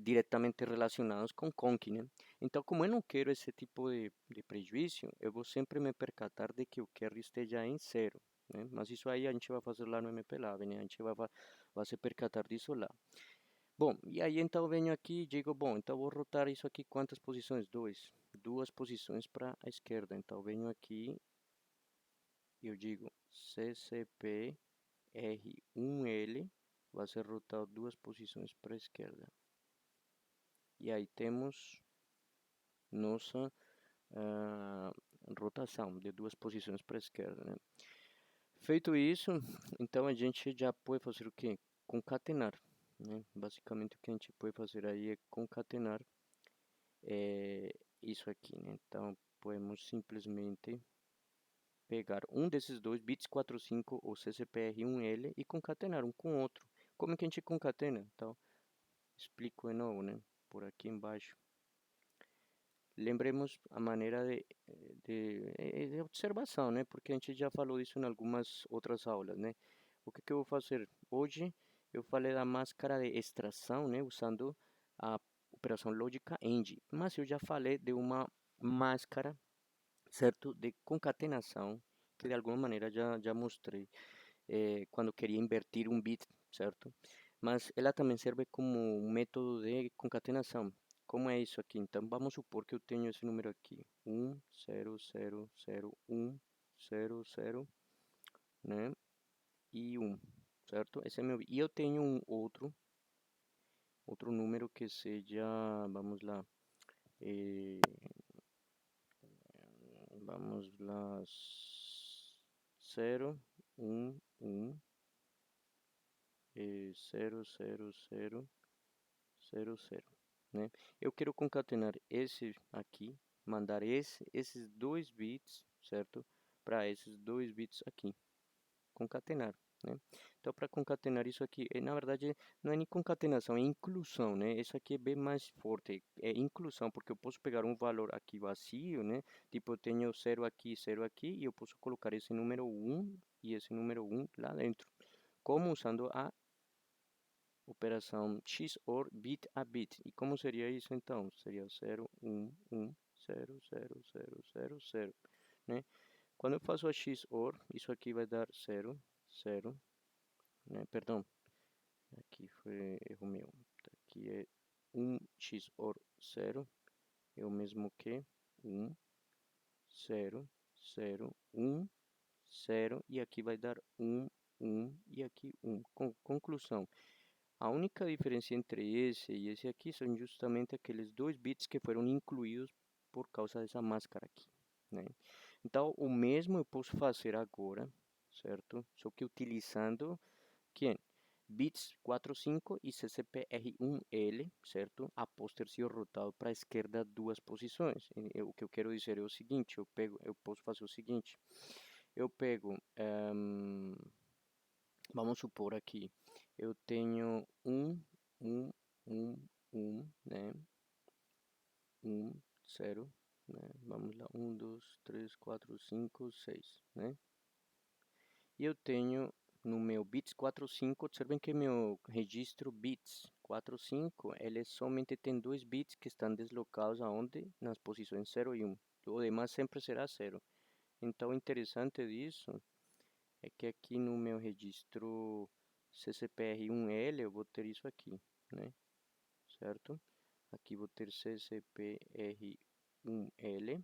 diretamente relacionados com Conk, né? Então, como eu não quero esse tipo de prejuízo, eu vou sempre me percatar de que o carry esteja em 0, né? Mas isso aí a gente vai fazer lá no MPLab, né? A gente vai se percatar disso lá. Bom, e aí então eu venho aqui e digo, bom, então eu vou rotar isso aqui quantas posições? 2. 2 posições para a esquerda. Então eu venho aqui e eu digo CCP R1L vai ser rotado 2 posições para a esquerda. E aí temos nossa rotação de 2 posições para a esquerda, né? Feito isso, então a gente já pode fazer o que? Concatenar, né? Basicamente o que a gente pode fazer aí é concatenar isso aqui, né? Então podemos simplesmente pegar um desses dois, bits 45 ou CCPR1L, e concatenar um com o outro. Como é que a gente concatena? Então, explico de novo, né? Por aqui embaixo. Lembremos a maneira de observação, né? Porque a gente já falou isso em algumas outras aulas, né? O que eu vou fazer? Hoje eu falei da máscara de extração, né? Usando a operação lógica AND. Mas eu já falei de uma máscara, certo? De concatenação, que de alguma maneira já mostrei quando queria invertir um bit, certo? Mas ela também serve como um método de concatenação. Como é isso aqui? Então, vamos supor que eu tenho esse número aqui. 1, 0, 0, 0, 1, 0, 0, né? E 1, certo? Esse é meu. E eu tenho um outro número que seja, vamos lá, eh, vamos lá, 0, 1, 1, 0, 0, 0, 0, 0, né? Eu quero concatenar esse aqui, mandar esses dois bits, certo? Para esses dois bits aqui, concatenar, né? Então, para concatenar isso aqui, na verdade, não é nem concatenação, é inclusão, né? Esse aqui é bem mais forte, é inclusão, porque eu posso pegar um valor aqui vazio, né? Tipo, eu tenho 0 aqui, e eu posso colocar esse número 1 e esse número 1 lá dentro. Como usando a operação XOR bit a bit. E como seria isso então? Seria 0, 1, 1, 0, 0, 0, 0, 0, né? Quando eu faço a XOR, isso aqui vai dar 0, 0, né? Perdão, aqui foi erro meu. Aqui é 1 XOR 0, é o mesmo que 1, 0, 0, 1, 0, e aqui vai dar 1, 1 e aqui 1. Conclusão. A única diferença entre esse e esse aqui são justamente aqueles dois bits que foram incluídos por causa dessa máscara aqui, né? Então, o mesmo eu posso fazer agora, certo? Só que utilizando quem? Bits 45 e CCPR1L, certo? Após ter sido rotado para a esquerda duas posições. O que eu quero dizer é o seguinte, eu posso fazer o seguinte, eu pego, vamos supor aqui, eu tenho 1, 1, 1, né? 0, né? Vamos lá, 1, 2, 3, 4, 5, 6, né? E eu tenho no meu bits 45, observem que meu registro bits 45, ele somente tem dois bits que estão deslocados aonde? Nas posições 0 e 1. O demais sempre será 0. Então, o interessante disso é que aqui no meu registro CCPR1L eu vou ter isso aqui, né? Certo? Aqui vou ter CCPR1L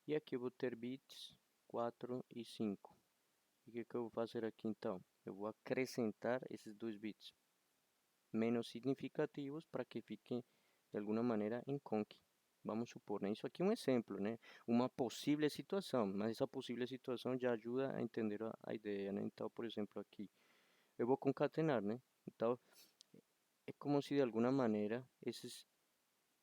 e aqui eu vou ter bits 4 e 5. E o que eu vou fazer aqui então? Eu vou acrescentar esses dois bits menos significativos para que fiquem de alguma maneira em conk. Vamos supor, né? Isso aqui é um exemplo, né? Uma possível situação, mas essa possível situação já ajuda a entender a ideia, né? Então, por exemplo, aqui eu vou concatenar, né? Então, é como se de alguma maneira esses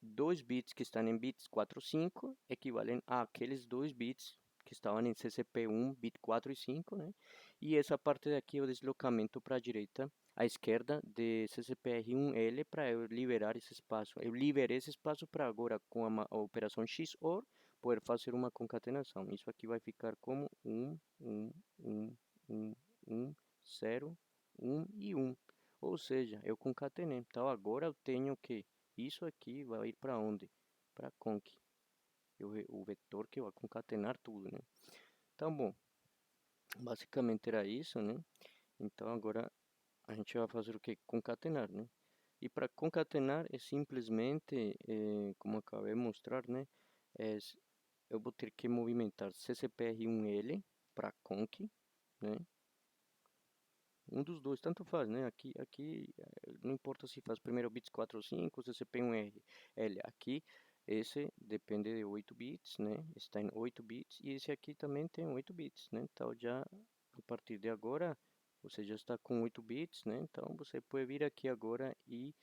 dois bits que estão em bits 4 e 5 equivalem a aqueles dois bits que estavam em CCP1, bit 4 e 5, né? E essa parte daqui é o deslocamento para a direita, à esquerda de CCPR1L para eu liberar esse espaço. Eu liberei esse espaço para agora, com a operação XOR, poder fazer uma concatenação. Isso aqui vai ficar como 1, 1, 1, 1, 1, 0, 1 e 1. Ou seja, eu concatenei. Então agora eu tenho que isso aqui vai ir para onde? Para conc. O vetor que vai concatenar tudo, né? Então, bom, basicamente era isso, né? Então agora a gente vai fazer o que? Concatenar, né? E para concatenar é simplesmente, como acabei de mostrar, né? É, eu vou ter que movimentar CCPR1L para conc, né? Um dos dois, tanto faz, né? Aqui não importa se faz primeiro bits 4 ou 5, CCP1R. L. Aqui, esse depende de 8 bits, né? Está em 8 bits. E esse aqui também tem 8 bits, né? Então, já a partir de agora, você já está com 8 bits, né? Então, você pode vir aqui agora e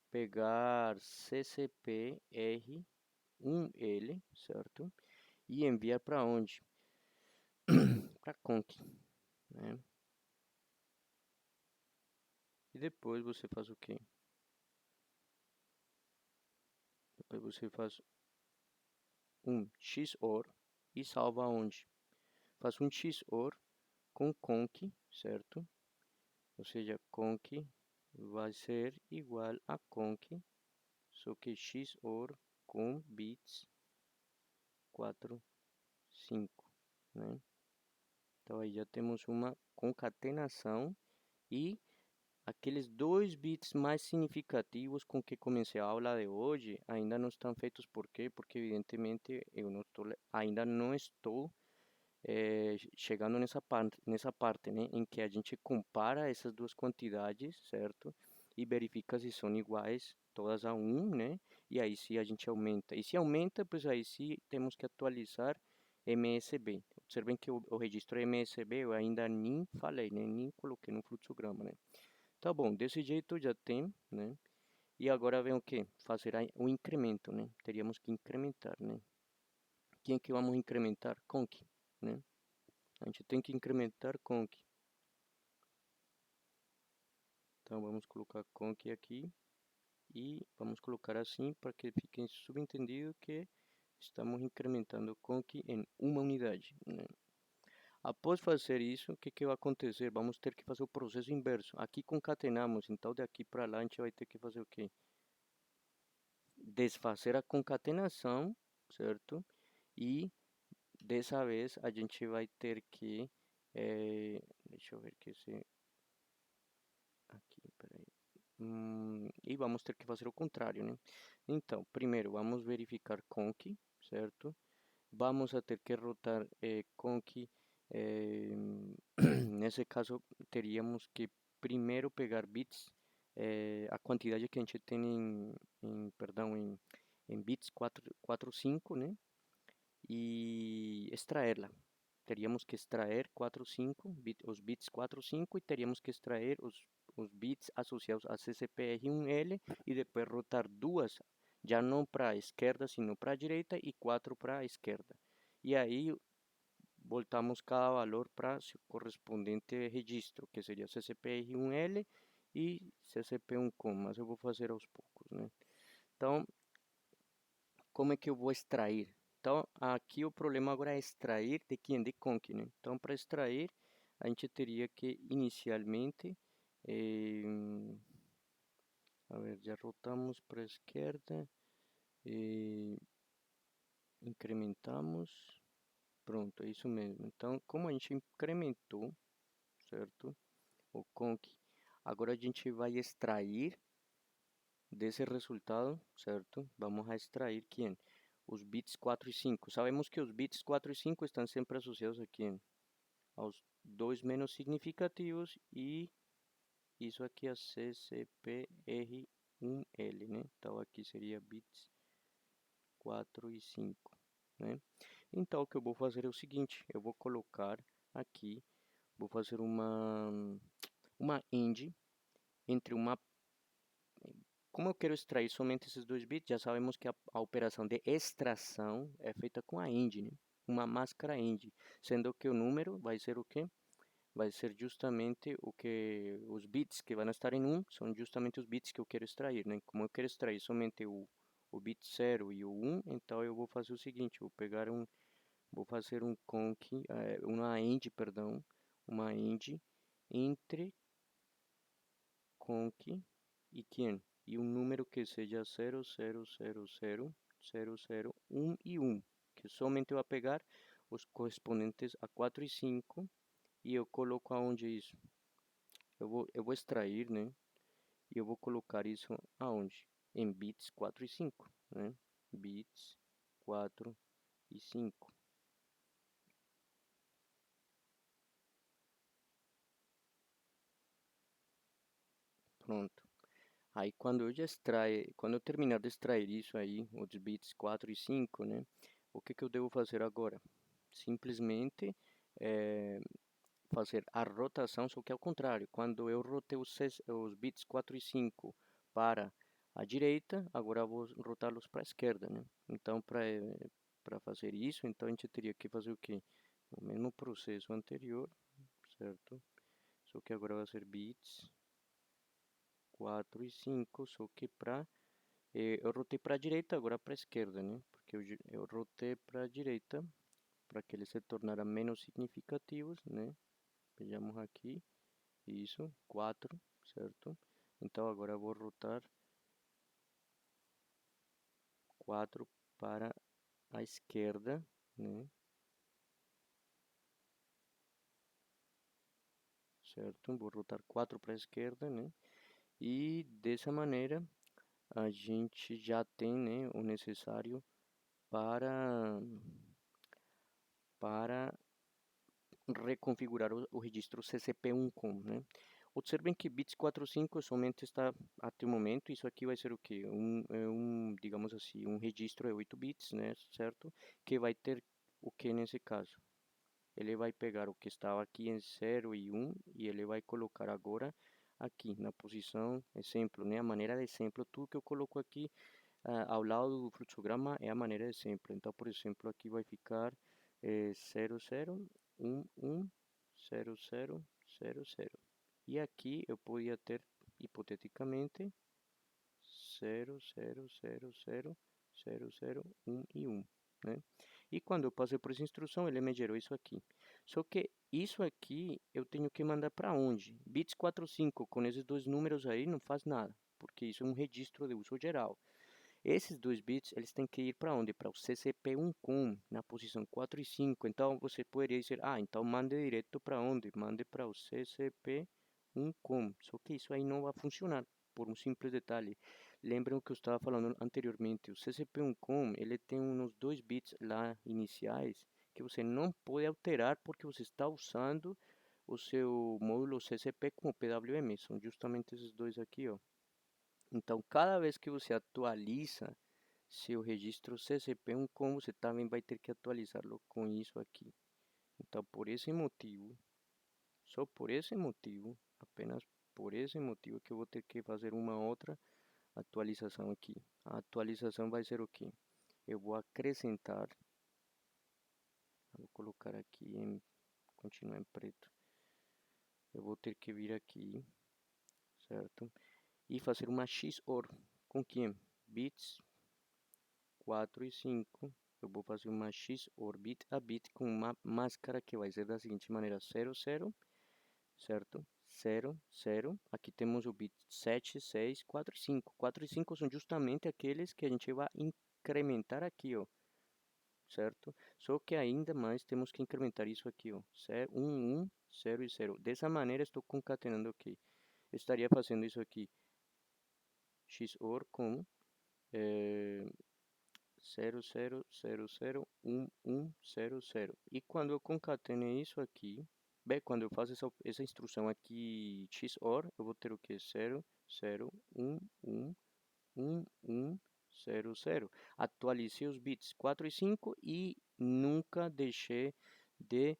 pegar CCPR1L, certo? E enviar para onde? Para conc, né? E depois você faz o quê? Depois você faz um XOR e salva onde? Faz um XOR com conc, certo? Ou seja, conc vai ser igual a conc, só que XOR com bits 4, 5, né? Então aí já temos uma concatenação e aqueles dois bits mais significativos com que comecei a aula de hoje ainda não estão feitos. Por quê? Porque evidentemente eu não estou, ainda não estou chegando nessa parte, né, em que a gente compara essas duas quantidades, certo? E verifica se são iguais, todas a 1, né? E aí se a gente aumenta. E se aumenta, pois aí sim temos que atualizar MSB. Observem que o registro MSB eu ainda nem falei, né? Nem coloquei no fluxograma, né? Tá bom, desse jeito já tem, né? E agora vem o que? Fazer o incremento, né? Teríamos que incrementar, né? Quem é que vamos incrementar? Conk, né? A gente tem que incrementar conk. Então vamos colocar conk aqui e vamos colocar assim para que fique subentendido que estamos incrementando conk em uma unidade, né? Após fazer isso, o que, que vai acontecer? Vamos ter que fazer o processo inverso. Aqui concatenamos, então daqui para lá a gente vai ter que fazer o quê? Desfazer a concatenação, certo? E dessa vez a gente vai ter que, deixa eu ver que se aqui, peraí. E vamos ter que fazer o contrário, né? Então, primeiro vamos verificar conk, certo? Vamos a ter que rotar conk. Nesse caso, teríamos que primeiro pegar bits, a quantidade que a gente tem perdão, em bits 45, né? E extraí-la. Teríamos que extrair 45, os bits 45 e teríamos que extrair os bits associados a CCPR1L e depois rotar duas, já não para a esquerda, sino para a direita e 4 para a esquerda. E aí voltamos cada valor para seu correspondente registro, que seria CCPR1L e CCP1COM, mas eu vou fazer aos poucos, né? Então, como é que eu vou extrair? Então, aqui o problema agora é extrair de quem? De conk, né? Então, para extrair, a gente teria que inicialmente, eh, a ver, já rotamos para a esquerda, incrementamos, pronto, é isso mesmo. Então, como a gente incrementou, certo? O conk, agora a gente vai extrair desse resultado, certo? Vamos a extrair quem? Os bits 4 e 5. Sabemos que os bits 4 e 5 estão sempre associados a quem? Aos dois menos significativos e isso aqui é CCPR1L, né? Então aqui seria bits 4 e 5, né? Então o que eu vou fazer é o seguinte, eu vou colocar aqui, vou fazer uma AND entre uma. Como eu quero extrair somente esses dois bits, já sabemos que a operação de extração é feita com a AND, né? Uma máscara AND, sendo que o número vai ser o quê? Vai ser justamente o que os bits que vão estar em 1 são justamente os bits que eu quero extrair, né? Como eu quero extrair somente o bit 0 e o 1, então eu vou fazer o seguinte, vou fazer um conk, uma AND, perdão, uma AND entre conk e quem? E um número que seja 0, 0, 0, 0, 0, 0, 1 e 1, que somente eu vou pegar os correspondentes a 4 e 5 e eu coloco aonde isso? Eu vou extrair, né? E eu vou colocar isso aonde? Em bits 4 e 5, né? Bits 4 e 5. Pronto. Aí quando eu terminar de extrair isso aí, os bits 4 e 5, né? O que que eu devo fazer agora? Simplesmente eh, fazer a rotação, só que ao contrário. Quando eu rotei os bits 4 e 5 para a direita, agora eu vou rotá-los para a esquerda, né? Então, para fazer isso, então a gente teria que fazer o quê? O mesmo processo anterior, certo? Só que agora vai ser bits 4 e 5, só que para eu rotei para a direita, agora para a esquerda, né? Porque eu rotei para a direita para que eles se tornaram menos significativos, né? Vejamos aqui, isso, 4, certo? Então agora eu vou rotar 4 para a esquerda, né? Certo? Vou rotar 4 para a esquerda, né? E dessa maneira a gente já tem, né, o necessário para reconfigurar o registro CCP1COM, né? Observem que bits 45 somente está até o momento, isso aqui vai ser o que? Digamos assim, um registro de 8 bits, né, certo? Que vai ter o que nesse caso? Ele vai pegar o que estava aqui em 0 e 1 e ele vai colocar agora aqui na posição exemplo, né? A maneira de exemplo, tudo que eu coloco aqui ao lado do fluxograma é a maneira de exemplo. Então, por exemplo, aqui vai ficar 0, 0, 1, 1, 0, 0, 0, 0. E aqui eu podia ter, hipoteticamente, 0, 0, 0, 0, 0, 0, 1 e 1, né? E quando eu passei por essa instrução, ele me gerou isso aqui. Só que isso aqui eu tenho que mandar para onde? Bits 45 com esses dois números aí não faz nada, porque isso é um registro de uso geral. Esses dois bits, eles têm que ir para onde? Para o CCP1COM, na posição 4 e 5. Então, você poderia dizer, então mande direto para onde? Mande para o CCP1COM. Só que isso aí não vai funcionar, por um simples detalhe. Lembram que eu estava falando anteriormente, o CCP1COM, ele tem uns 2 bits lá iniciais, que você não pode alterar porque você está usando o seu módulo CCP como PWM. São justamente esses dois aqui, ó. Então, cada vez que você atualiza seu registro CCP1COM, você também vai ter que atualizá-lo com isso aqui. Então, por esse motivo, só por esse motivo, apenas por esse motivo que eu vou ter que fazer uma outra atualização aqui. A atualização vai ser o quê? Eu vou acrescentar, vou colocar aqui em, continuar em preto. Eu vou ter que vir aqui, certo? E fazer uma XOR com que? Bits 4 e 5, eu vou fazer uma XOR bit a bit com uma máscara que vai ser da seguinte maneira: 0, 0, certo? 0, 0. Aqui temos o bit 7, 6, 4 e 5. 4 e 5 são justamente aqueles que a gente vai incrementar aqui, ó, certo? Só que ainda mais temos que incrementar isso aqui, ó, 1, 1, 0 e 0. Dessa maneira estou concatenando aqui. Estaria fazendo isso aqui, XOR com 0, 0, 0, 0, 1, 1, 0, 0. E quando eu concatenei isso aqui, bem, quando eu faço essa instrução aqui XOR, eu vou ter o que? 0, 0, 1, 1, 1, 1, 0, 0. Atualizei os bits 4 e 5 e nunca deixei de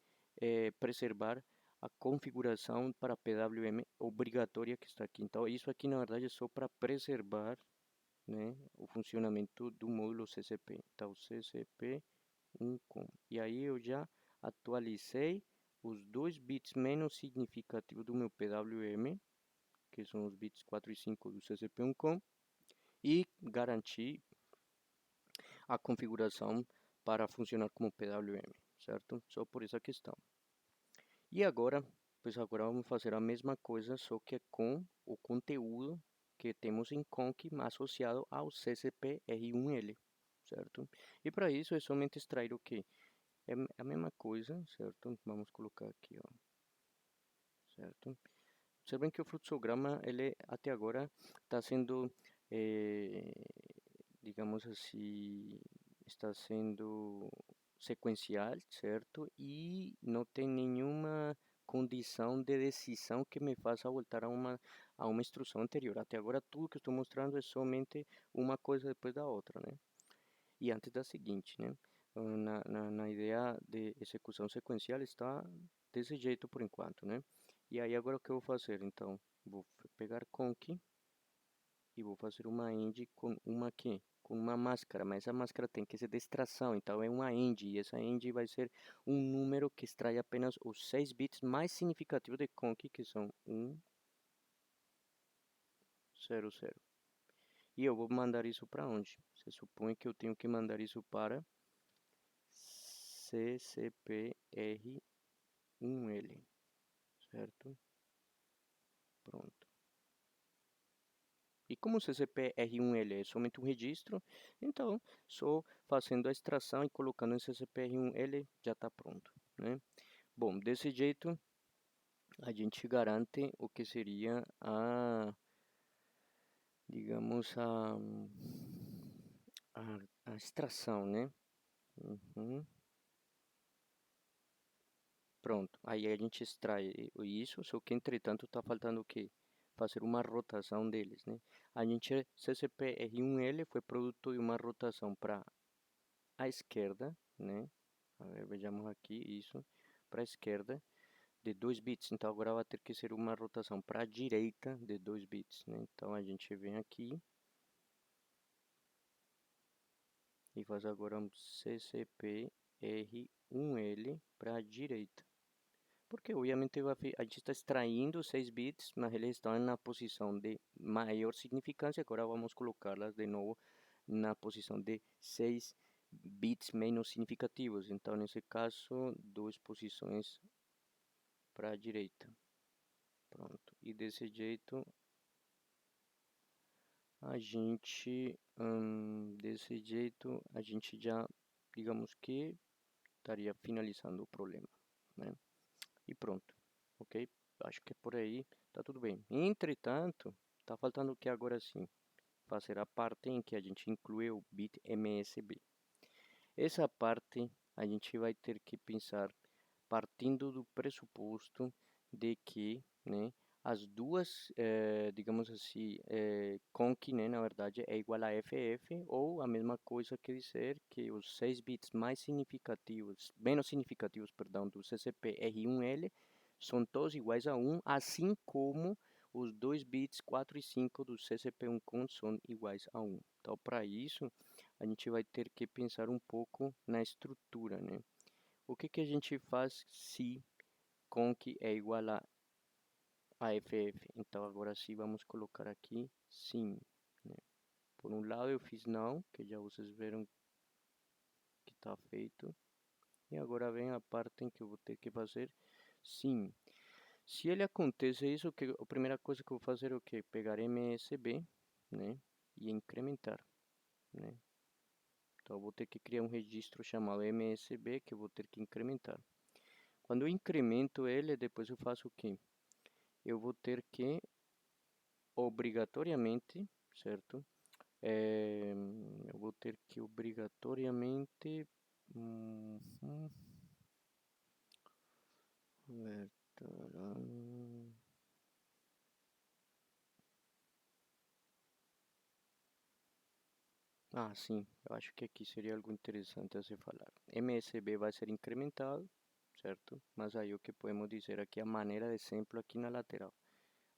preservar a configuração para PWM obrigatória que está aqui. Então, isso aqui na verdade é só para preservar, né, o funcionamento do módulo CCP. Então, CCP1COM. E aí eu já atualizei os dois bits menos significativos do meu PWM, que são os bits 4 e 5 do CCP1COM, e garanti a configuração para funcionar como PWM, certo? Só por essa questão. E agora, pois agora vamos fazer a mesma coisa, só que com o conteúdo que temos em conk associado ao CCP-R1L, certo? E para isso é somente extrair o que? É a mesma coisa, certo? Vamos colocar aqui, ó, certo? Observem que o fluxograma, ele até agora está sendo, digamos assim, está sendo sequencial, certo? E não tem nenhuma condição de decisão que me faça voltar a uma instrução anterior. Até agora, tudo que estou mostrando é somente uma coisa depois da outra, né? E antes da seguinte, né? Na ideia de execução sequencial está desse jeito por enquanto, né? E aí agora o que eu vou fazer? Então, vou pegar conk e vou fazer uma end com uma aqui, com uma máscara, mas essa máscara tem que ser de extração, então é uma end, e essa end vai ser um número que extrai apenas os 6 bits mais significativos de conk, que são 1, 0, 0. E eu vou mandar isso para onde? Você supõe que eu tenho que mandar isso para CCPR1L, certo? Pronto. E como o CCPR1L é somente um registro, então só fazendo a extração e colocando em CCPR1L já está pronto, né? Bom, desse jeito a gente garante o que seria digamos, a extração, né? Uhum. Pronto, aí a gente extrai isso, só que entretanto está faltando o quê? Fazer uma rotação deles, né? A gente, CCP-R1L foi produto de uma rotação para a esquerda, né? A ver, vejamos aqui isso, para a esquerda de 2 bits. Então agora vai ter que ser uma rotação para a direita de 2 bits, né? Então a gente vem aqui e faz agora um CCP-R1L para a direita. Porque obviamente a gente está extraindo 6 bits, mas eles estão na posição de maior significância. Agora vamos colocá-las de novo na posição de 6 bits menos significativos. Então, nesse caso, duas posições para a direita. Pronto. E desse jeito, a gente já, digamos que, estaria finalizando o problema, né? E pronto, ok? Acho que é por aí, tá tudo bem. Entretanto, tá faltando o que agora sim? Fazer a parte em que a gente inclui o bit MSB. Essa parte a gente vai ter que pensar partindo do pressuposto de que, né, as duas, digamos assim, conc, né, na verdade, é igual a FF, ou a mesma coisa quer dizer que os 6 bits mais significativos, menos significativos, perdão, do CCP-R1L são todos iguais a 1, assim como os 2 bits 4 e 5 do CCP1CON são iguais a 1. Então, para isso, a gente vai ter que pensar um pouco na estrutura, né? O que a gente faz se conc é igual a ff? Então agora sim vamos colocar aqui sim, né? Por um lado eu fiz não, que já vocês viram que está feito. E agora vem a parte em que eu vou ter que fazer sim. Se ele acontece isso, a primeira coisa que eu vou fazer é o que? Pegar MSB, né? E incrementar, né? Então eu vou ter que criar um registro chamado MSB que eu vou ter que incrementar. Quando eu incremento ele, depois eu faço o quê? Eu vou ter que, obrigatoriamente, certo? Eu vou ter que obrigatoriamente... Ah, sim, eu acho que aqui seria algo interessante a se falar. MSB vai ser incrementado, certo? Mas aí o que podemos dizer aqui, a maneira de exemplo aqui na lateral.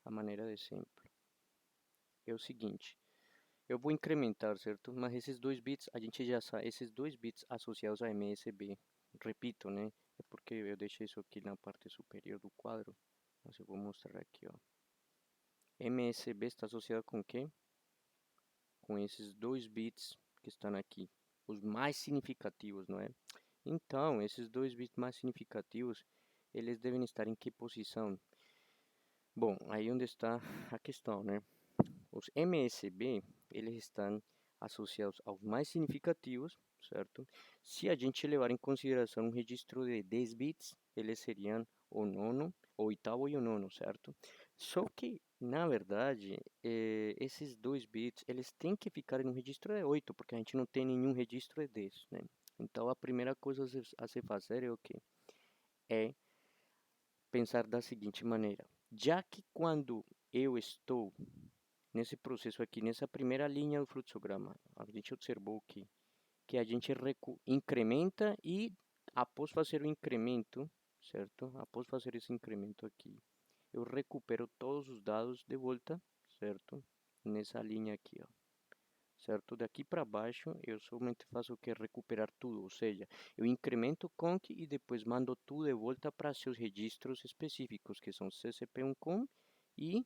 A maneira de exemplo é o seguinte, eu vou incrementar, certo? Mas esses 2 bits, a gente já sabe, esses 2 bits associados a MSB, repito, né? É porque eu deixei isso aqui na parte superior do quadro, mas eu vou mostrar aqui, ó. MSB está associado com quê? Com esses 2 bits que estão aqui, os mais significativos, não é? Então, esses 2 bits mais significativos, eles devem estar em que posição? Bom, aí onde está a questão, né? Os MSB, eles estão associados aos mais significativos, certo? Se a gente levar em consideração um registro de 10 bits, eles seriam o nono, o oitavo e o nono, certo? Só que, na verdade, esses 2 bits, eles têm que ficar em um registro de 8, porque a gente não tem nenhum registro de 10, né? Então, a primeira coisa a se fazer é o quê? É pensar da seguinte maneira, já que quando eu estou nesse processo aqui, nessa primeira linha do fluxograma, a gente observou que a gente incrementa e após fazer o incremento, certo? Após fazer esse incremento aqui, eu recupero todos os dados de volta, certo? Nessa linha aqui, ó. Certo? Daqui para baixo eu somente faço o que? Recuperar tudo, ou seja, eu incremento o conc e depois mando tudo de volta para seus registros específicos, que são ccp1com e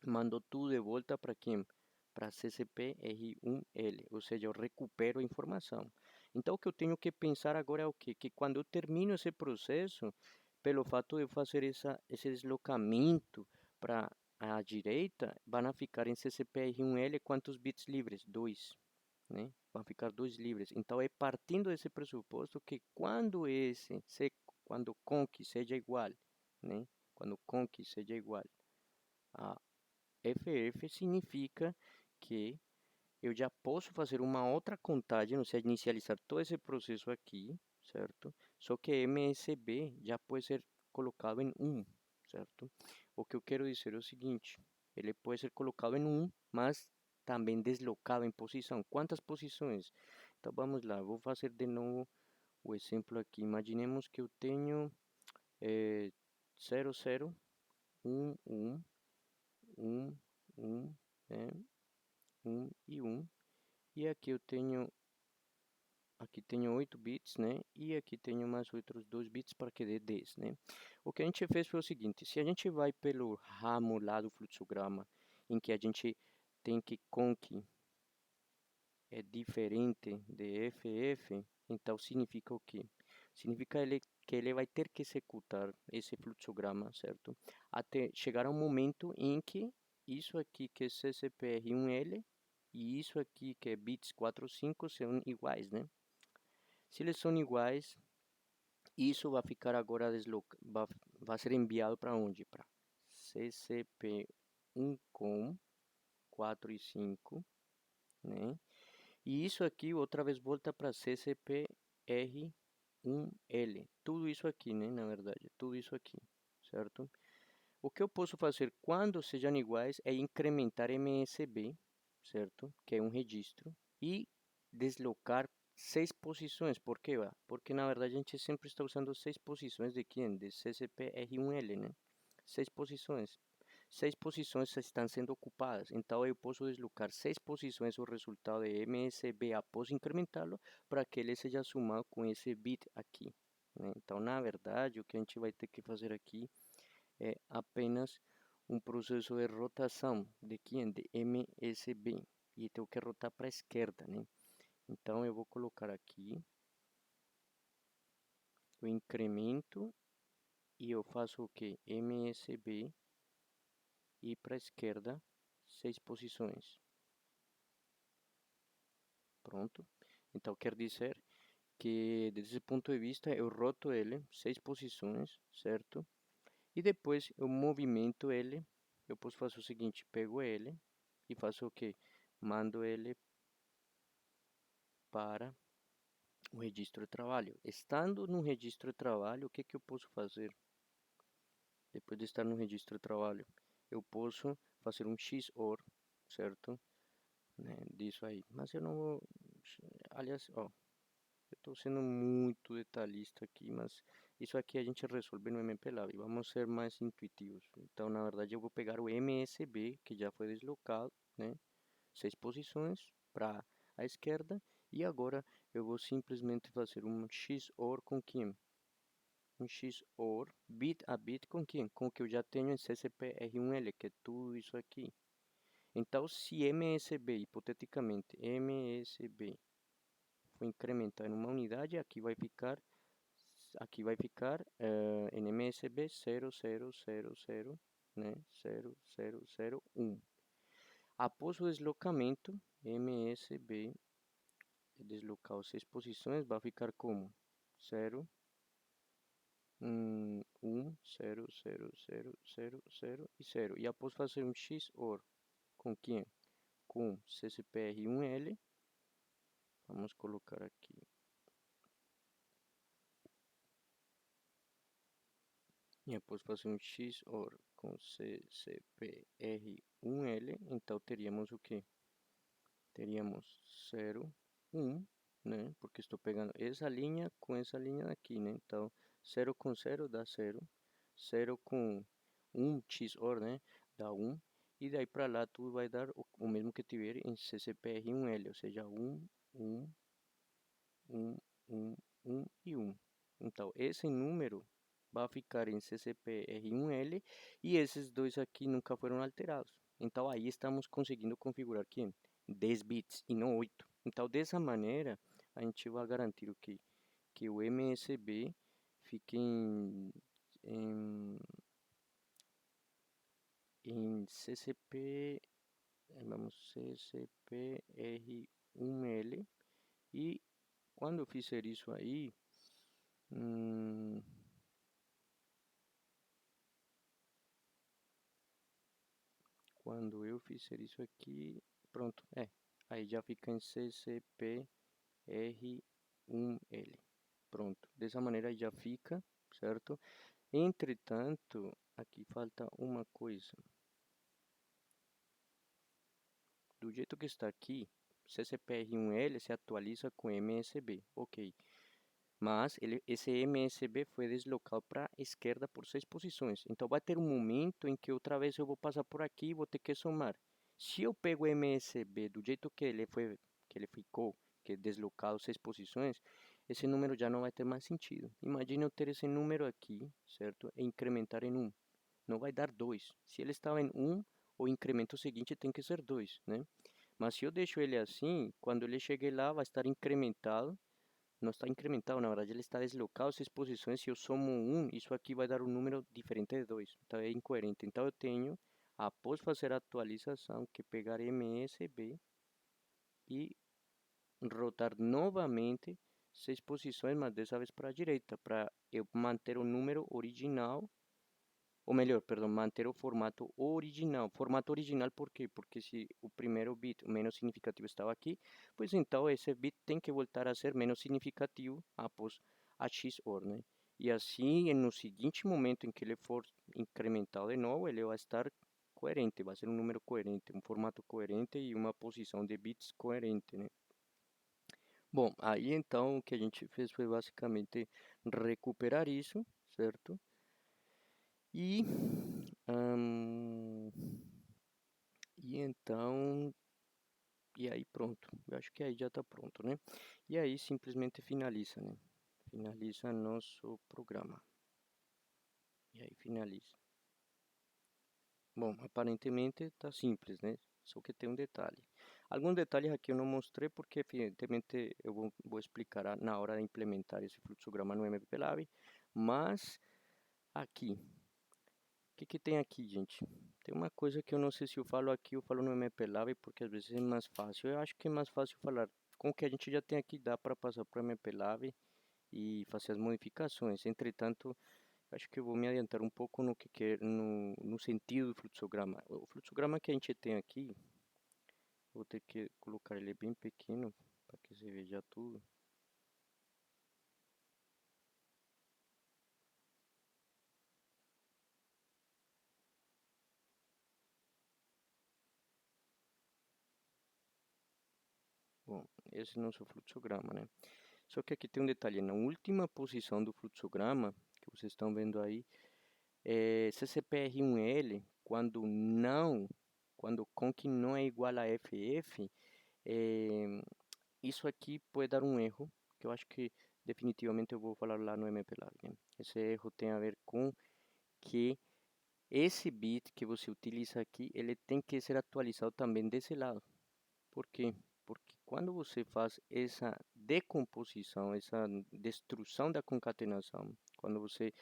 mando tudo de volta para quem? Para CCP-R1L, ou seja, eu recupero a informação. Então, o que eu tenho que pensar agora é o quê? Que quando eu termino esse processo, pelo fato de fazer esse deslocamento para a direita, vão ficar em CCP-R1L quantos bits livres? 2, né? Vão ficar 2 livres. Então, é partindo desse pressuposto que quando conc seja igual, né? Quando conc seja igual a FF significa que eu já posso fazer uma outra contagem, ou seja, inicializar todo esse processo aqui, certo? Só que MSB já pode ser colocado em 1, certo? O que eu quero dizer é o seguinte, ele pode ser colocado em 1, mas também deslocado em posição. Quantas posições? Então vamos lá, vou fazer de novo o exemplo aqui. Imaginemos que eu tenho 0, 0, 1, 1, 1, 1, né? 1 e 1. E aqui tenho 8 bits, né? E aqui tenho mais outros 2 bits para que dê 10, né? O que a gente fez foi o seguinte, se a gente vai pelo ramo lá do fluxograma, em que a gente tem que conque é diferente de FF, então significa o quê? Significa que ele vai ter que executar esse fluxograma, certo? Até chegar a um momento em que isso aqui que é CCPR1L e isso aqui que é bits 4, 5 são iguais, né? Se eles são iguais, isso vai ficar agora vai ser enviado para onde? Para CCP1 com 4 e 5, né? E isso aqui outra vez volta para CCPR1L. Tudo isso aqui, né? Na verdade, tudo isso aqui, certo? O que eu posso fazer quando sejam iguais é incrementar MSB, certo? Que é um registro, e deslocar 6 posições. Por quê? Porque na verdade a gente sempre está usando 6 posições de quem? De CCPR1L, né? 6 posições. 6 posições estão sendo ocupadas, então eu posso deslocar 6 posições o resultado de MSB após incrementá-lo para que ele seja somado com esse bit aqui, né? Então, na verdade, o que a gente vai ter que fazer aqui é apenas um processo de rotação de quem? De MSB. E tenho que rotar para a esquerda, né? Então eu vou colocar aqui o incremento e eu faço o que? MSB e para a esquerda 6 posições. Pronto. Então quer dizer que desse ponto de vista eu roto ele 6 posições, certo? E depois eu movimento ele. Eu posso fazer o seguinte, pego ele e faço o que? Mando ele para o registro de trabalho. Estando no registro de trabalho, o que que eu posso fazer? Depois de estar no registro de trabalho, eu posso fazer um XOR, certo? Né, disso aí. Mas eu não vou... Aliás, ó, eu estou sendo muito detalhista aqui, mas isso aqui a gente resolve no MPLAB. Vamos ser mais intuitivos. Então, na verdade, eu vou pegar o MSB, que já foi deslocado, né? 6 posições para a esquerda. E agora eu vou simplesmente fazer um XOR com quem? Um XOR bit a bit com quem? Com o que eu já tenho em CCPR1L, que é tudo isso aqui. Então, se MSB, hipoteticamente, MSB for incrementar em uma unidade, aqui vai ficar em MSB 0000, né? 0001. Após o deslocamento, MSB deslocar as 6 posições vai ficar como 0, 1, 0, 0, 0, 0, 0 e 0. E após fazer um XOR com quem? Com CCPR1L, vamos colocar aqui. E após fazer um XOR com CCPR1L, então teríamos o que? Teríamos 0, 1, né? Porque estou pegando essa linha com essa linha aqui, né? Então, 0 com 0 dá 0. 0 com 1 XOR, né? Dá 1. E daí para lá tudo vai dar o mesmo que tiver em CCPR1L, ou seja, 1, 1, 1, 1, 1 e 1. Então, esse número vai ficar em CCPR1L e esses dois aqui nunca foram alterados. Então, aí estamos conseguindo configurar aqui 10 bits e não 8. Então, dessa maneira, a gente vai garantir o que o MSB fique em, em CCP, vamos, CCPR1L. E quando eu fizer isso aí, quando eu fizer isso aqui, pronto, aí já fica em CCPR1L, Pronto, dessa maneira aí já fica, certo? Entretanto, aqui falta uma coisa. Do jeito que está aqui, CCPR1L se atualiza com MSB, ok. Mas esse MSB foi deslocado para a esquerda por 6 posições. Então vai ter um momento em que outra vez eu vou passar por aqui e vou ter que somar. Se eu pego o MSB do jeito que ele ficou, que é deslocado 6 posições, esse número já não vai ter mais sentido. Imagine eu ter esse número aqui, certo? E incrementar em 1. Não vai dar 2. Se ele estava em 1, o incremento seguinte tem que ser 2, né? Mas se eu deixo ele assim, quando ele chegue lá, vai estar incrementado. Não está incrementado, na verdade ele está deslocado 6 posições. Se eu somo 1, isso aqui vai dar um número diferente de 2. Então é incoerente. Então eu tenho, após fazer a atualização, que pegar MSB e rotar novamente 6 posições, mas dessa vez para a direita, para eu manter o número original. Ou melhor, perdão, manter o formato original. Formato original por quê? Porque se o primeiro bit menos significativo estava aqui, pois então esse bit tem que voltar a ser menos significativo após a XOR, né? E assim, no seguinte momento em que ele for incrementado de novo, ele vai estar coerente, vai ser um número coerente, um formato coerente e uma posição de bits coerente, né? Bom, aí então o que a gente fez foi basicamente recuperar isso, certo? E Hum, e então, e aí pronto. Eu acho que aí já está pronto, né? E aí simplesmente finaliza, né? Finaliza nosso programa. E aí finaliza. Bom, aparentemente está simples, né? Só que tem um detalhe. Alguns detalhes aqui eu não mostrei porque evidentemente eu vou explicar na hora de implementar esse fluxograma no MPLab. Mas aqui, o que tem aqui, gente? Tem uma coisa que eu não sei se eu falo aqui ou falo no MPLab, porque às vezes é mais fácil. Eu acho que é mais fácil falar com o que a gente já tem aqui, dá para passar para o MPLab e fazer as modificações. Entretanto, acho que eu vou me adiantar um pouco no sentido do fluxograma. O fluxograma que a gente tem aqui, vou ter que colocar ele bem pequeno para que você veja tudo. Bom, esse é o nosso fluxograma, né? Só que aqui tem um detalhe, na última posição do fluxograma, que vocês estão vendo aí, CCPR1L, quando conc não é igual a FF, isso aqui pode dar um erro, que eu acho que definitivamente eu vou falar lá no MPLab, né? Esse erro tem a ver com que esse bit que você utiliza aqui, ele tem que ser atualizado também desse lado. Por quê? Porque quando você faz essa decomposição, essa destruição da concatenação, quando você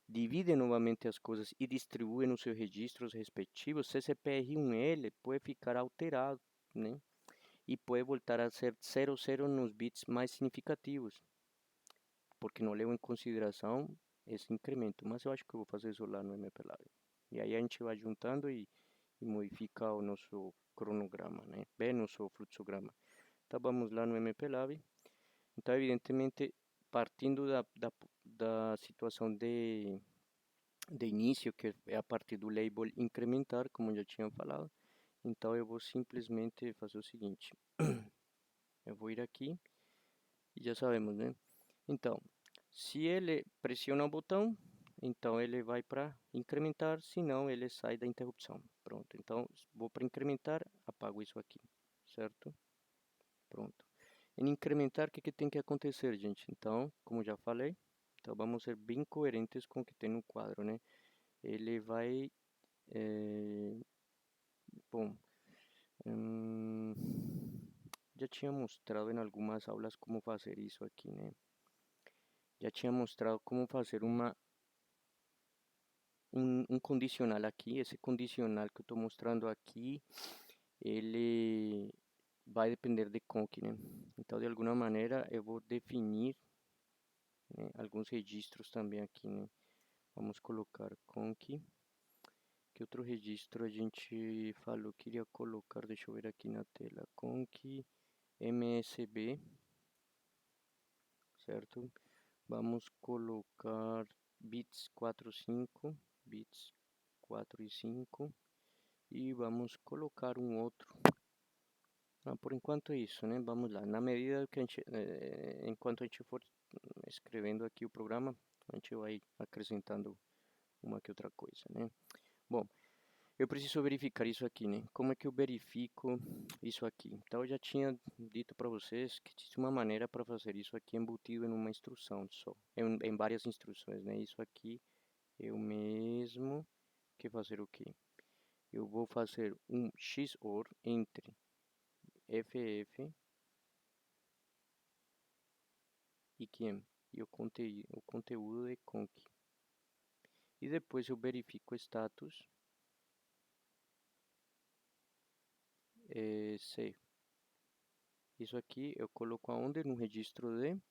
divide novamente as coisas e distribui nos seus registros respectivos, CCPR1L pode ficar alterado, né? E pode voltar a ser 00 nos bits mais significativos, porque não leva em consideração esse incremento. Mas eu acho que eu vou fazer isso lá no MPLab. E aí a gente vai juntando e modifica o nosso cronograma, né? Bem, nosso fluxograma. Então vamos lá no MPLab. Então, evidentemente, partindo da situação de início, que é a partir do label incrementar, como já tinha falado, então eu vou simplesmente fazer o seguinte. Eu vou ir aqui e já sabemos, né? Então, se ele pressiona o botão, então ele vai para incrementar, senão ele sai da interrupção. Pronto, então vou para incrementar, apago isso aqui, certo? Pronto. Em incrementar, o que tem que acontecer, gente? Então, como já falei, então vamos ser bem coerentes com o que tem no quadro, né? Ele vai, bom, hum, já tinha mostrado em algumas aulas como fazer isso aqui, né? Já tinha mostrado como fazer um condicional aqui. Esse condicional que eu estou mostrando aqui, ele vai depender de conc, né? Então, de alguma maneira, eu vou definir, né, alguns registros também aqui, né? Vamos colocar conc. Que outro registro a gente falou que iria colocar? Deixa eu ver aqui na tela. Conc MSB, certo? Vamos colocar bits 4, 5, bits 4 e 5 e vamos colocar um outro. Por enquanto é isso, né? Vamos lá. Na medida que enquanto a gente for escrevendo aqui o programa, a gente vai acrescentando uma que outra coisa, né? Bom, eu preciso verificar isso aqui, né? Como é que eu verifico isso aqui? Então, eu já tinha dito para vocês que existe uma maneira para fazer isso aqui embutido em uma instrução só, em várias instruções, né? Isso aqui eu mesmo que fazer o quê? Eu vou fazer um XOR entre FF e QUEM e o conteúdo de conc. E depois eu verifico o status C. Isso aqui eu coloco aonde? No registro de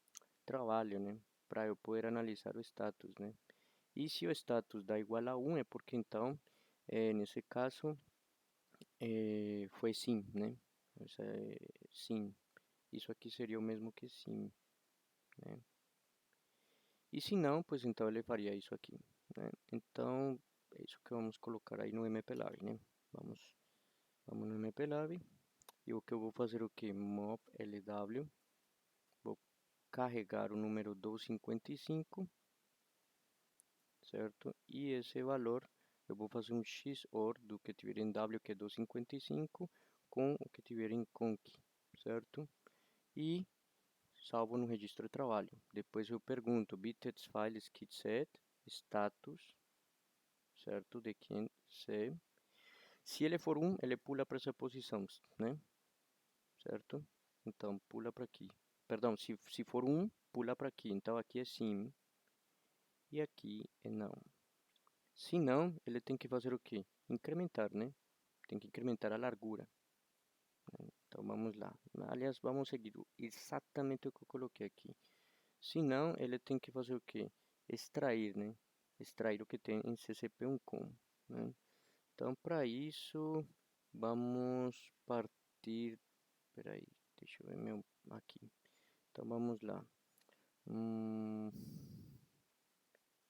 trabalho, né? Para eu poder analisar o status, né? E se o status dá igual a 1 é porque então, nesse caso, foi sim, né? Essa é sim. Isso aqui seria o mesmo que sim, né? E se não, pois então ele faria isso aqui, né? Então, é isso que vamos colocar aí no MPLAB, né? Vamos no MPLAB. E o que eu vou fazer o que? Mov LW. Vou carregar o número 255, certo? E esse valor eu vou fazer um XOR do que tiver em W, que é 255, com o que tiver em conc, certo? E salvo no registro de trabalho. Depois eu pergunto bits files kitset status, certo? De quem C. Se ele for 1, ele pula para essa posição, né? Certo? Então pula para aqui. Perdão, se for 1, pula para aqui. Então aqui é sim e aqui é não. Se não, ele tem que fazer o quê? Incrementar, né? Tem que incrementar a largura. Então vamos lá. Aliás, vamos seguir exatamente o que eu coloquei aqui. Se não, ele tem que fazer o quê? Extrair, né? Extrair o que tem em ccp1com, né? Então, para isso, vamos partir. Espera aí, deixa eu ver meu aqui. Então, vamos lá.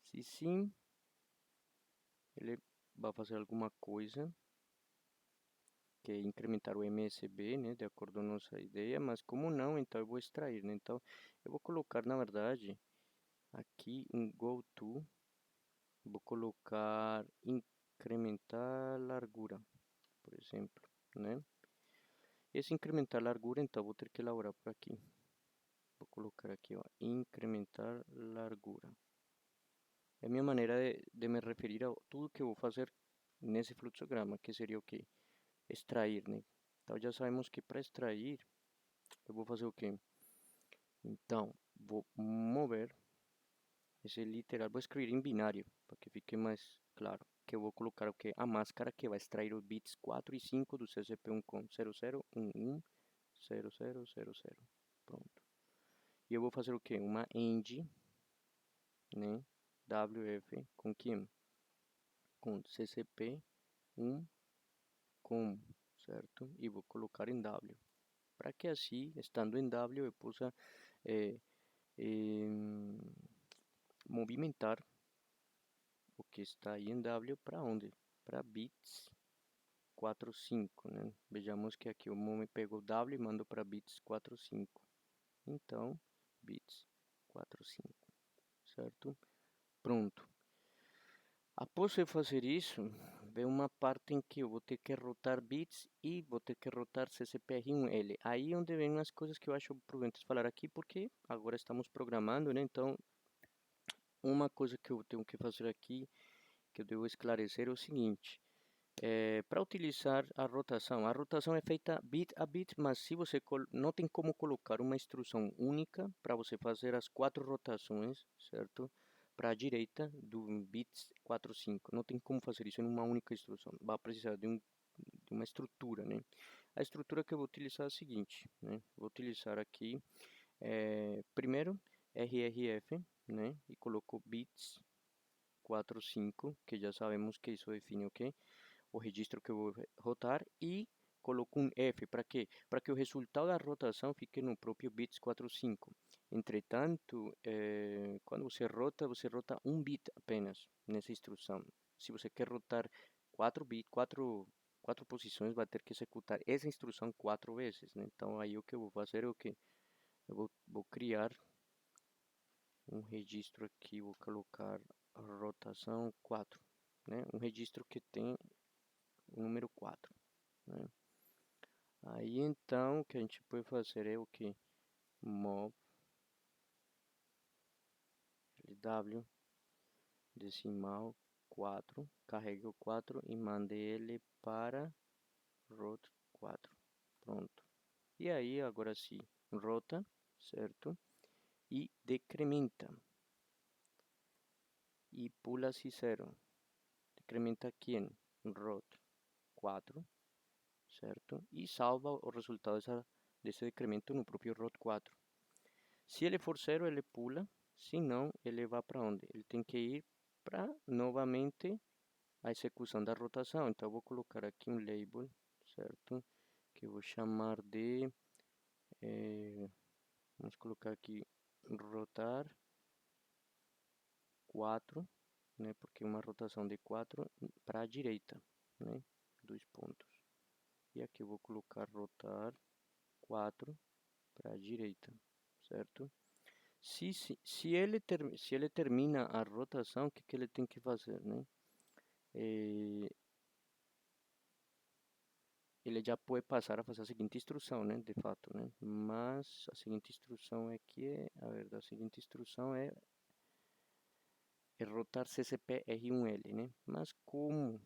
Se sim, ele vai fazer alguma coisa que é incrementar o MSB, né, de acordo com a nossa ideia, mas como não, então eu vou extrair, né? Então, eu vou colocar, na verdade, aqui um goto, vou colocar incrementar largura, por exemplo, né? Esse incrementar largura, então, vou ter que elaborar por aqui. Vou colocar aqui, ó, incrementar largura. É a minha maneira de me referir a tudo que eu vou fazer nesse fluxograma, que seria o quê? Extrair, né? Então, já sabemos que para extrair, eu vou fazer o quê? Então, vou mover esse literal, vou escrever em binário, para que fique mais claro. Que eu vou colocar o que? A máscara que vai extrair os bits 4 e 5 do CCP1 com 0011 0000. Pronto. E eu vou fazer o que? Uma end, né? WF com quem? Com CCP1 com, certo? E vou colocar em W. Para que assim, estando em W, eu possa movimentar o que está aí em W para onde? Para bits 4, 5, né? Vejamos que aqui o me pegou W e mandou para bits 4, 5. Então, bits 4, 5, certo? Pronto. Após eu fazer isso, vem uma parte em que eu vou ter que rotar bits e vou ter que rotar CCPR1L. Aí é onde vem as coisas que eu acho prudente falar aqui, porque agora estamos programando, né? Então, uma coisa que eu tenho que fazer aqui, que eu devo esclarecer é o seguinte. Para utilizar a rotação é feita bit a bit, mas se você não tem como colocar uma instrução única para você fazer as 4 rotações, certo? Para a direita do bits 4, 5. Não tem como fazer isso em uma única instrução. Vai precisar de uma estrutura, né? A estrutura que eu vou utilizar é a seguinte, né? Vou utilizar aqui, primeiro, RRF, né? E coloco bits 4, 5, que já sabemos que isso define o quê? O registro que eu vou rotar e coloco um F, para quê? Para que o resultado da rotação fique no próprio bits 45. Entretanto, quando você rota um bit apenas nessa instrução. Se você quer rotar 4 bits, quatro posições, vai ter que executar essa instrução 4 vezes, né? Então aí o que eu vou fazer é o que vou criar um registro aqui, vou colocar rotação 4, né? Um registro que tem o número 4, né? Aí então o que a gente pode fazer é o que? Mov lw decimal 4, carregue o 4 e mande ele para rot 4. Pronto. E aí agora sim, rota, certo? E decrementa. E pula-se 0. Decrementa aqui em rot 4, certo? E salva o resultado desse decremento no próprio rot 4. Se ele for 0, ele pula. Se não, ele vai para onde? Ele tem que ir para novamente a execução da rotação. Então eu vou colocar aqui um label, certo? Que eu vou chamar de, vamos colocar aqui rotar 4, né? Porque uma rotação de 4 para a direita, né? 2 pontos. E aqui eu vou colocar rotar 4 para a direita, certo? Se ele termina a rotação, o que ele tem que fazer, né? Ele já pode passar a fazer a seguinte instrução, né? De fato, né? Mas a seguinte instrução aqui a ver, a seguinte instrução é rotar CCP R1L, né? Mas como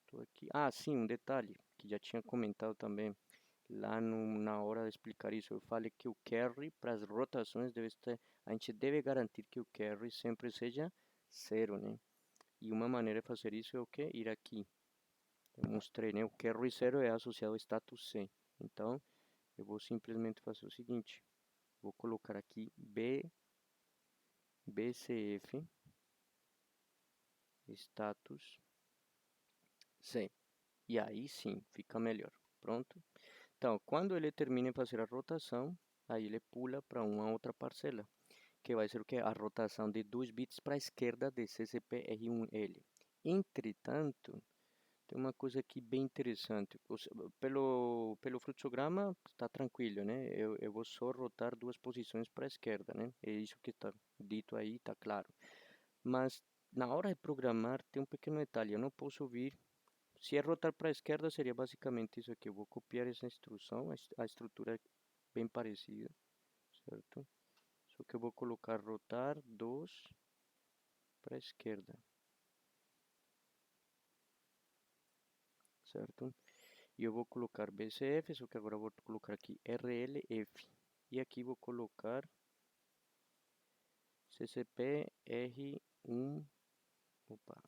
estou aqui, sim, um detalhe que já tinha comentado também lá na hora de explicar isso, eu falei que o carry para as rotações a gente deve garantir que o carry sempre seja 0, né? E uma maneira de fazer isso é o que? Ir aqui. Eu mostrei, né? O carry 0 é associado ao status C. Então, eu vou simplesmente fazer o seguinte. Vou colocar aqui BCF status C. E aí sim, fica melhor. Pronto? Então, quando ele termina de fazer a rotação, aí ele pula para uma outra parcela, que vai ser o que? A rotação de 2 bits para a esquerda de CCP-R1L. Entretanto, tem uma coisa aqui bem interessante. Pelo fluxograma está tranquilo, né? Eu vou só rotar 2 posições para a esquerda, né? É isso que está dito aí, está claro. Mas na hora de programar tem um pequeno detalhe. Eu não posso vir. Se é rotar para a esquerda, seria basicamente isso aqui. Eu vou copiar essa instrução. A estrutura é bem parecida, certo? Só que eu vou colocar rotar 2 para a esquerda, certo? E eu vou colocar BCF, só que agora eu vou colocar aqui RLF. E aqui vou colocar CCP R1, opa,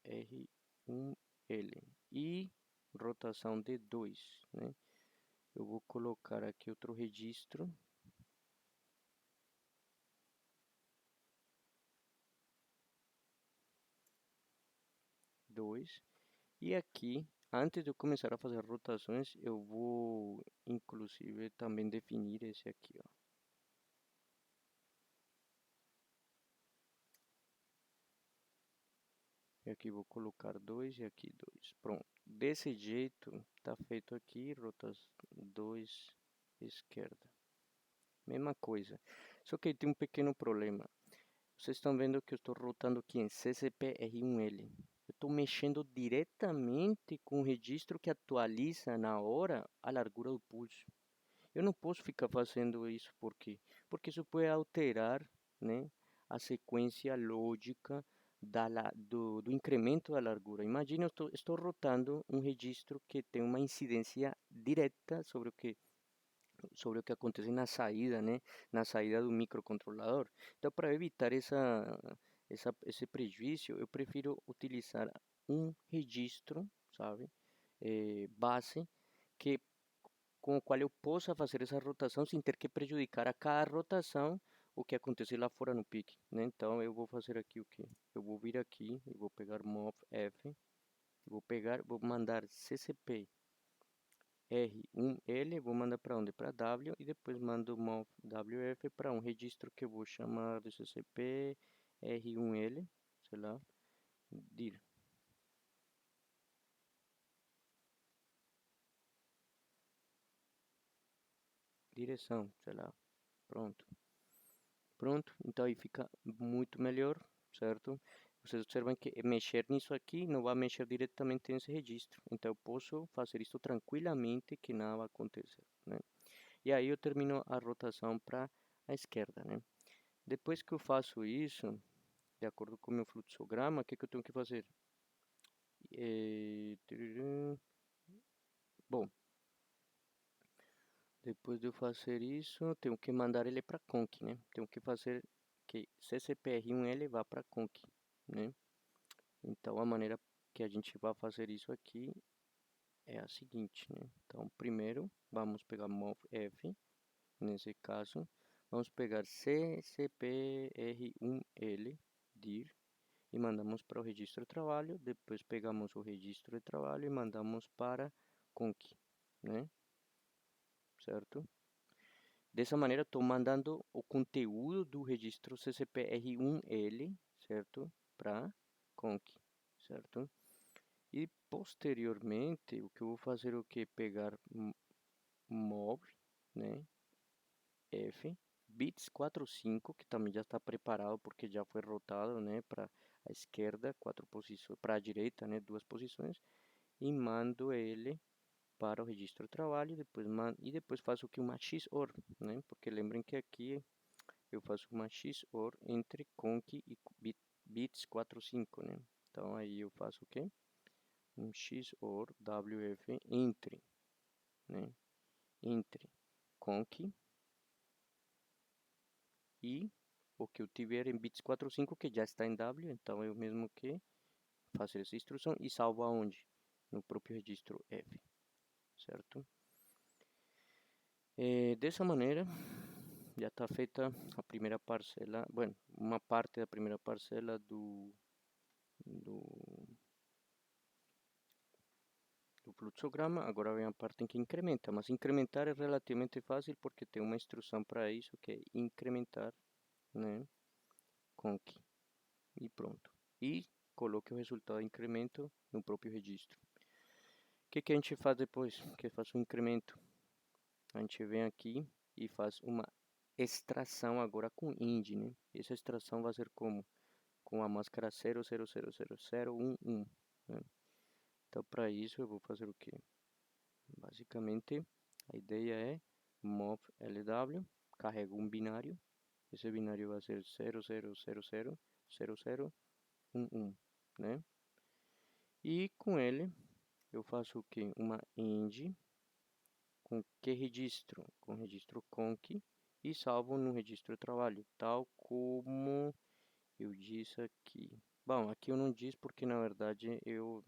R1L. E rotação de 2, né? Eu vou colocar aqui outro registro. 2. E aqui, antes de eu começar a fazer rotações, eu vou inclusive também definir esse aqui, ó. E aqui vou colocar 2 e aqui 2. Pronto. Desse jeito, tá feito aqui, rotas 2 esquerda. Mesma coisa. Só que tem um pequeno problema. Vocês estão vendo que eu estou rotando aqui em CCP-R1L. Eu estou mexendo diretamente com o registro que atualiza na hora a largura do pulso. Eu não posso ficar fazendo isso, por quê? Porque isso pode alterar, né, a sequência lógica do incremento da largura. Imagina, eu estou rotando um registro que tem uma incidência direta sobre o que acontece na saída, né, na saída do microcontrolador. Então, para evitar esse prejuízo, eu prefiro utilizar um registro, sabe, base, que com o qual eu possa fazer essa rotação sem ter que prejudicar a cada rotação o que acontece lá fora no pique, né? Então eu vou fazer aqui o que? Eu vou vir aqui e vou pegar mov f, vou mandar ccp R1L, vou mandar para onde? Para W, e depois mando mov WF para um registro que eu vou chamar de CCP R1L, sei lá, dir. Direção, sei lá, pronto. Pronto, então aí fica muito melhor, certo? Vocês observam que mexer nisso aqui não vai mexer diretamente nesse registro. Então eu posso fazer isso tranquilamente que nada vai acontecer, né? E aí eu termino a rotação para a esquerda, né? Depois que eu faço isso, de acordo com o meu fluxograma, o que eu tenho que fazer? Bom, depois de eu fazer isso, tenho que mandar ele para conc, né? Tenho que fazer que CCPR1L vá para conc, né? Então a maneira que a gente vai fazer isso aqui é a seguinte, né? Então primeiro vamos pegar movf, nesse caso, vamos pegar CCPR1L dir e mandamos para o registro de trabalho, depois pegamos o registro de trabalho e mandamos para conc, né? Certo? Dessa maneira, estou mandando o conteúdo do registro CCPR1L, certo? Para conc, certo? E posteriormente, o que eu vou fazer é o que? Pegar mov, né? F, bits 45, que também já está preparado porque já foi rotado, né? Para a esquerda, 4 posições, para a direita, né? 2 posições, e mando ele para o registro de trabalho, e depois faço aqui uma XOR, né? Porque lembrem que aqui eu faço uma XOR entre conc e bits 45, né? Então aí eu faço o quê? Um XOR WF entre, né? Entre conc e o que eu tiver em bits 45 que já está em W, então eu mesmo que faço essa instrução e salvo aonde? No próprio registro F, certo? Dessa maneira já está feita a primeira parcela, bueno, uma parte da primeira parcela do fluxograma. Agora vem a parte em que incrementa, mas incrementar é relativamente fácil porque tem uma instrução para isso que é incrementar, né, conc, e pronto. E coloque o resultado de incremento no próprio registro. O que a gente faz depois que faz o incremento? A gente vem aqui e faz uma extração agora com int, né? Essa extração vai ser como? Com a máscara 0000011, né? Então para isso eu vou fazer o que? Basicamente a ideia é mov lw, carrego um binário, esse binário vai ser 00000011, né? E com ele eu faço o que? Uma ind com que registro? Com registro conc e salvo no registro de trabalho, tal como eu disse aqui. Bom, aqui eu não disse porque na verdade eu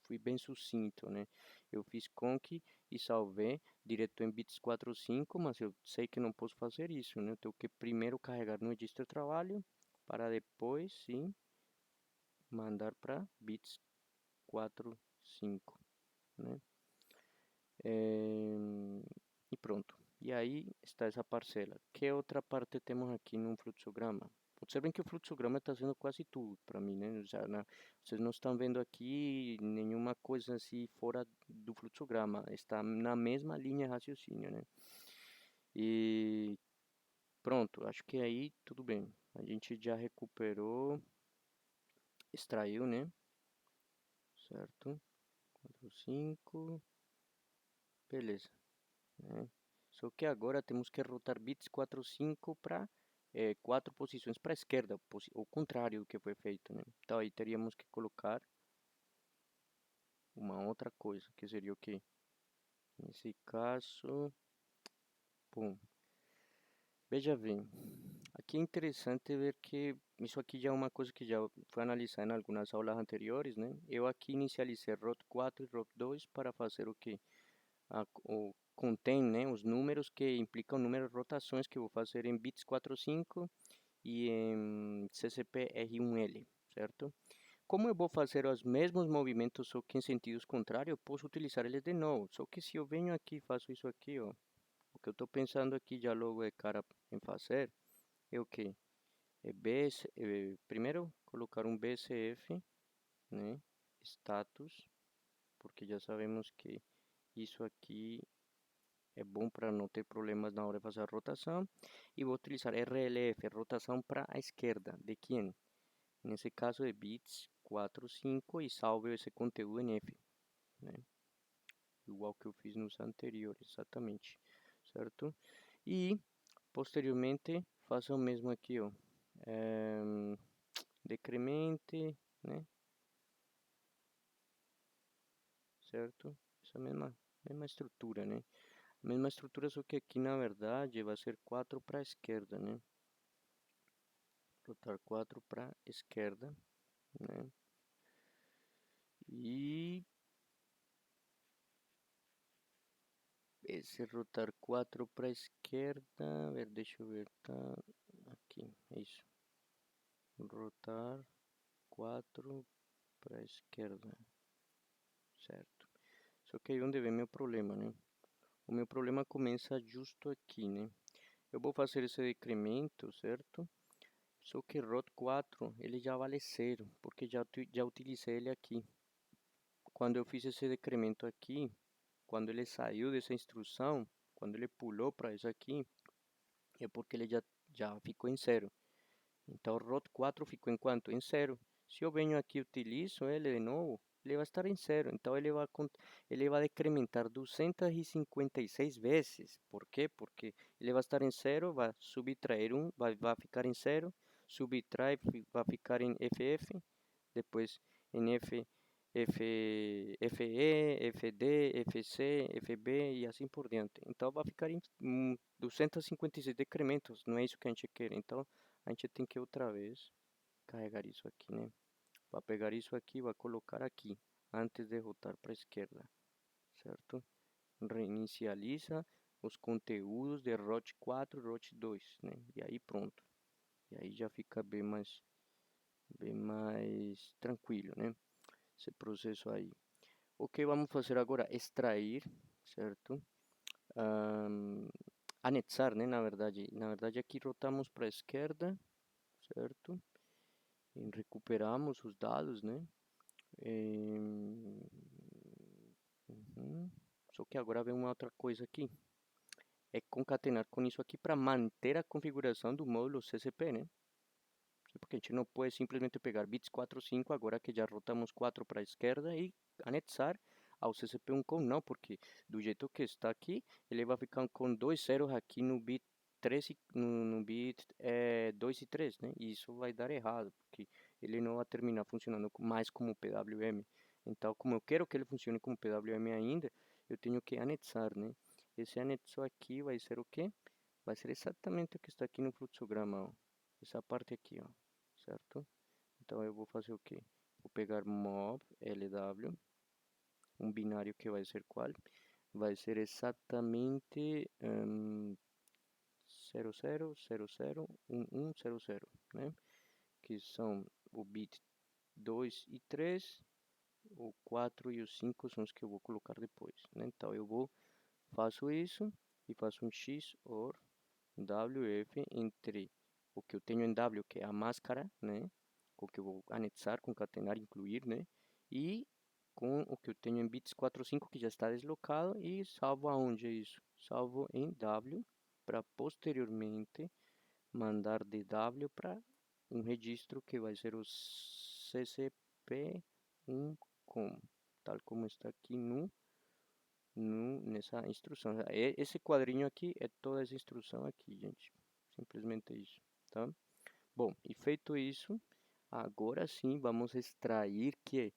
fui bem sucinto, né? Eu fiz conc e salvei direto em bits 45, mas eu sei que não posso fazer isso, né? Eu tenho que primeiro carregar no registro de trabalho para depois sim mandar para bits 45, né? E pronto. E aí está essa parcela. Que outra parte temos aqui no fluxograma? Observem que o fluxograma está sendo quase tudo para mim, né? Vocês não estão vendo aqui nenhuma coisa assim fora do fluxograma. Está na mesma linha de raciocínio, né? E pronto, acho que aí tudo bem. A gente já recuperou, extraiu, né? Certo? 4, 5, beleza, né? Só que agora temos que rotar bits 4, 5 para 4 posições para a esquerda, o contrário do que foi feito, né? Então aí teríamos que colocar uma outra coisa, que seria o que? Nesse caso, bom, veja bem, aqui é interessante ver que isso aqui já é uma coisa que já foi analisada em algumas aulas anteriores, né? Eu aqui inicializei ROT 4 e ROT 2 para fazer o que? Contém, né, os números que implicam o número de rotações que eu vou fazer em bits 45 e em CCP R1L, certo? como eu vou fazer os mesmos movimentos, só que em sentidos contrários, eu posso utilizar eles de novo. Só que se eu venho aqui e faço isso aqui, ó, o que eu estou pensando aqui já logo é cara em fazer, é o que? Primeiro colocar um BCF, né? Status, porque já sabemos que isso aqui é bom para não ter problemas na hora de fazer a rotação. E vou utilizar RLF, rotação para a esquerda. De quem? Nesse caso é bits 4, 5 e salvo esse conteúdo em F, né? Igual que eu fiz nos anteriores, exatamente, certo? E posteriormente faço o mesmo aqui, ó. Decremente, né? Certo? Essa mesma estrutura, né? A mesma estrutura, só que aqui na verdade vai ser 4 para a esquerda, né? Rotar 4 para a esquerda, né? E esse rotar 4 para a esquerda, a ver, deixa eu ver, tá aqui, é isso. Rotar 4 para a esquerda, certo? Só que aí onde vem meu problema, né? O meu problema começa justo aqui, né? Eu vou fazer esse decremento, certo? Só que ROT 4 ele já vale 0, porque já utilizei ele aqui. Quando eu fiz esse decremento aqui, quando ele saiu dessa instrução, quando ele pulou para isso aqui, é porque ele já ficou em 0. Então, o ROT 4 ficou em quanto? Em 0. Se eu venho aqui e utilizo ele de novo, ele vai estar em 0. Então, ele vai decrementar 256 vezes. Por quê? Porque ele vai estar em 0, vai subtrair 1, vai ficar em 0, subtrai, vai ficar em FF, depois em FE, FD, FC, FB e assim por diante. Então vai ficar em 256 decrementos, não é isso que a gente quer. Então a gente tem que outra vez carregar isso aqui, né? Vai pegar isso aqui, vai colocar aqui, antes de rotar para a esquerda, certo? Reinicializa os conteúdos de ROT 4 e ROT 2, né? E aí pronto. E aí já fica bem mais tranquilo, né? Esse processo aí. O que vamos fazer agora? Extrair, certo? Um, Anexar, né? Na verdade aqui rotamos para a esquerda, certo? E recuperamos os dados, né? Uhum. Só que agora vem uma outra coisa aqui. É concatenar com isso aqui para manter a configuração do módulo CCP, né? Porque a gente não pode simplesmente pegar bits 4, 5, agora que já rotamos 4 para a esquerda e anexar ao CCP1 com não, porque do jeito que está aqui, ele vai ficar com dois zeros aqui no bit 3 no bit 2 e 3, né? E isso vai dar errado, porque ele não vai terminar funcionando mais como PWM. Então, como eu quero que ele funcione como PWM ainda, eu tenho que anexar, né? Esse anexo aqui vai ser o quê? Vai ser exatamente o que está aqui no fluxograma, ó. Essa parte aqui, ó, certo? Então eu vou fazer o quê? Vou pegar mob lw, um binário que vai ser qual? Vai ser exatamente 00001100, né? Que são o bit 2 e 3, o 4 e o 5 são os que eu vou colocar depois, né? Então faço isso e faço um XOR WF entre o que eu tenho em W, que é a máscara, né? Com o que eu vou anexar, concatenar, incluir, né? E com o que eu tenho em bits 45, que já está deslocado, e salvo aonde é isso? Salvo em W, para posteriormente mandar de W para um registro que vai ser o ccp1com, tal como está aqui nessa instrução. Esse quadrinho aqui é toda essa instrução aqui, gente. Simplesmente isso, tá? Bom, e feito isso, agora sim vamos extrair que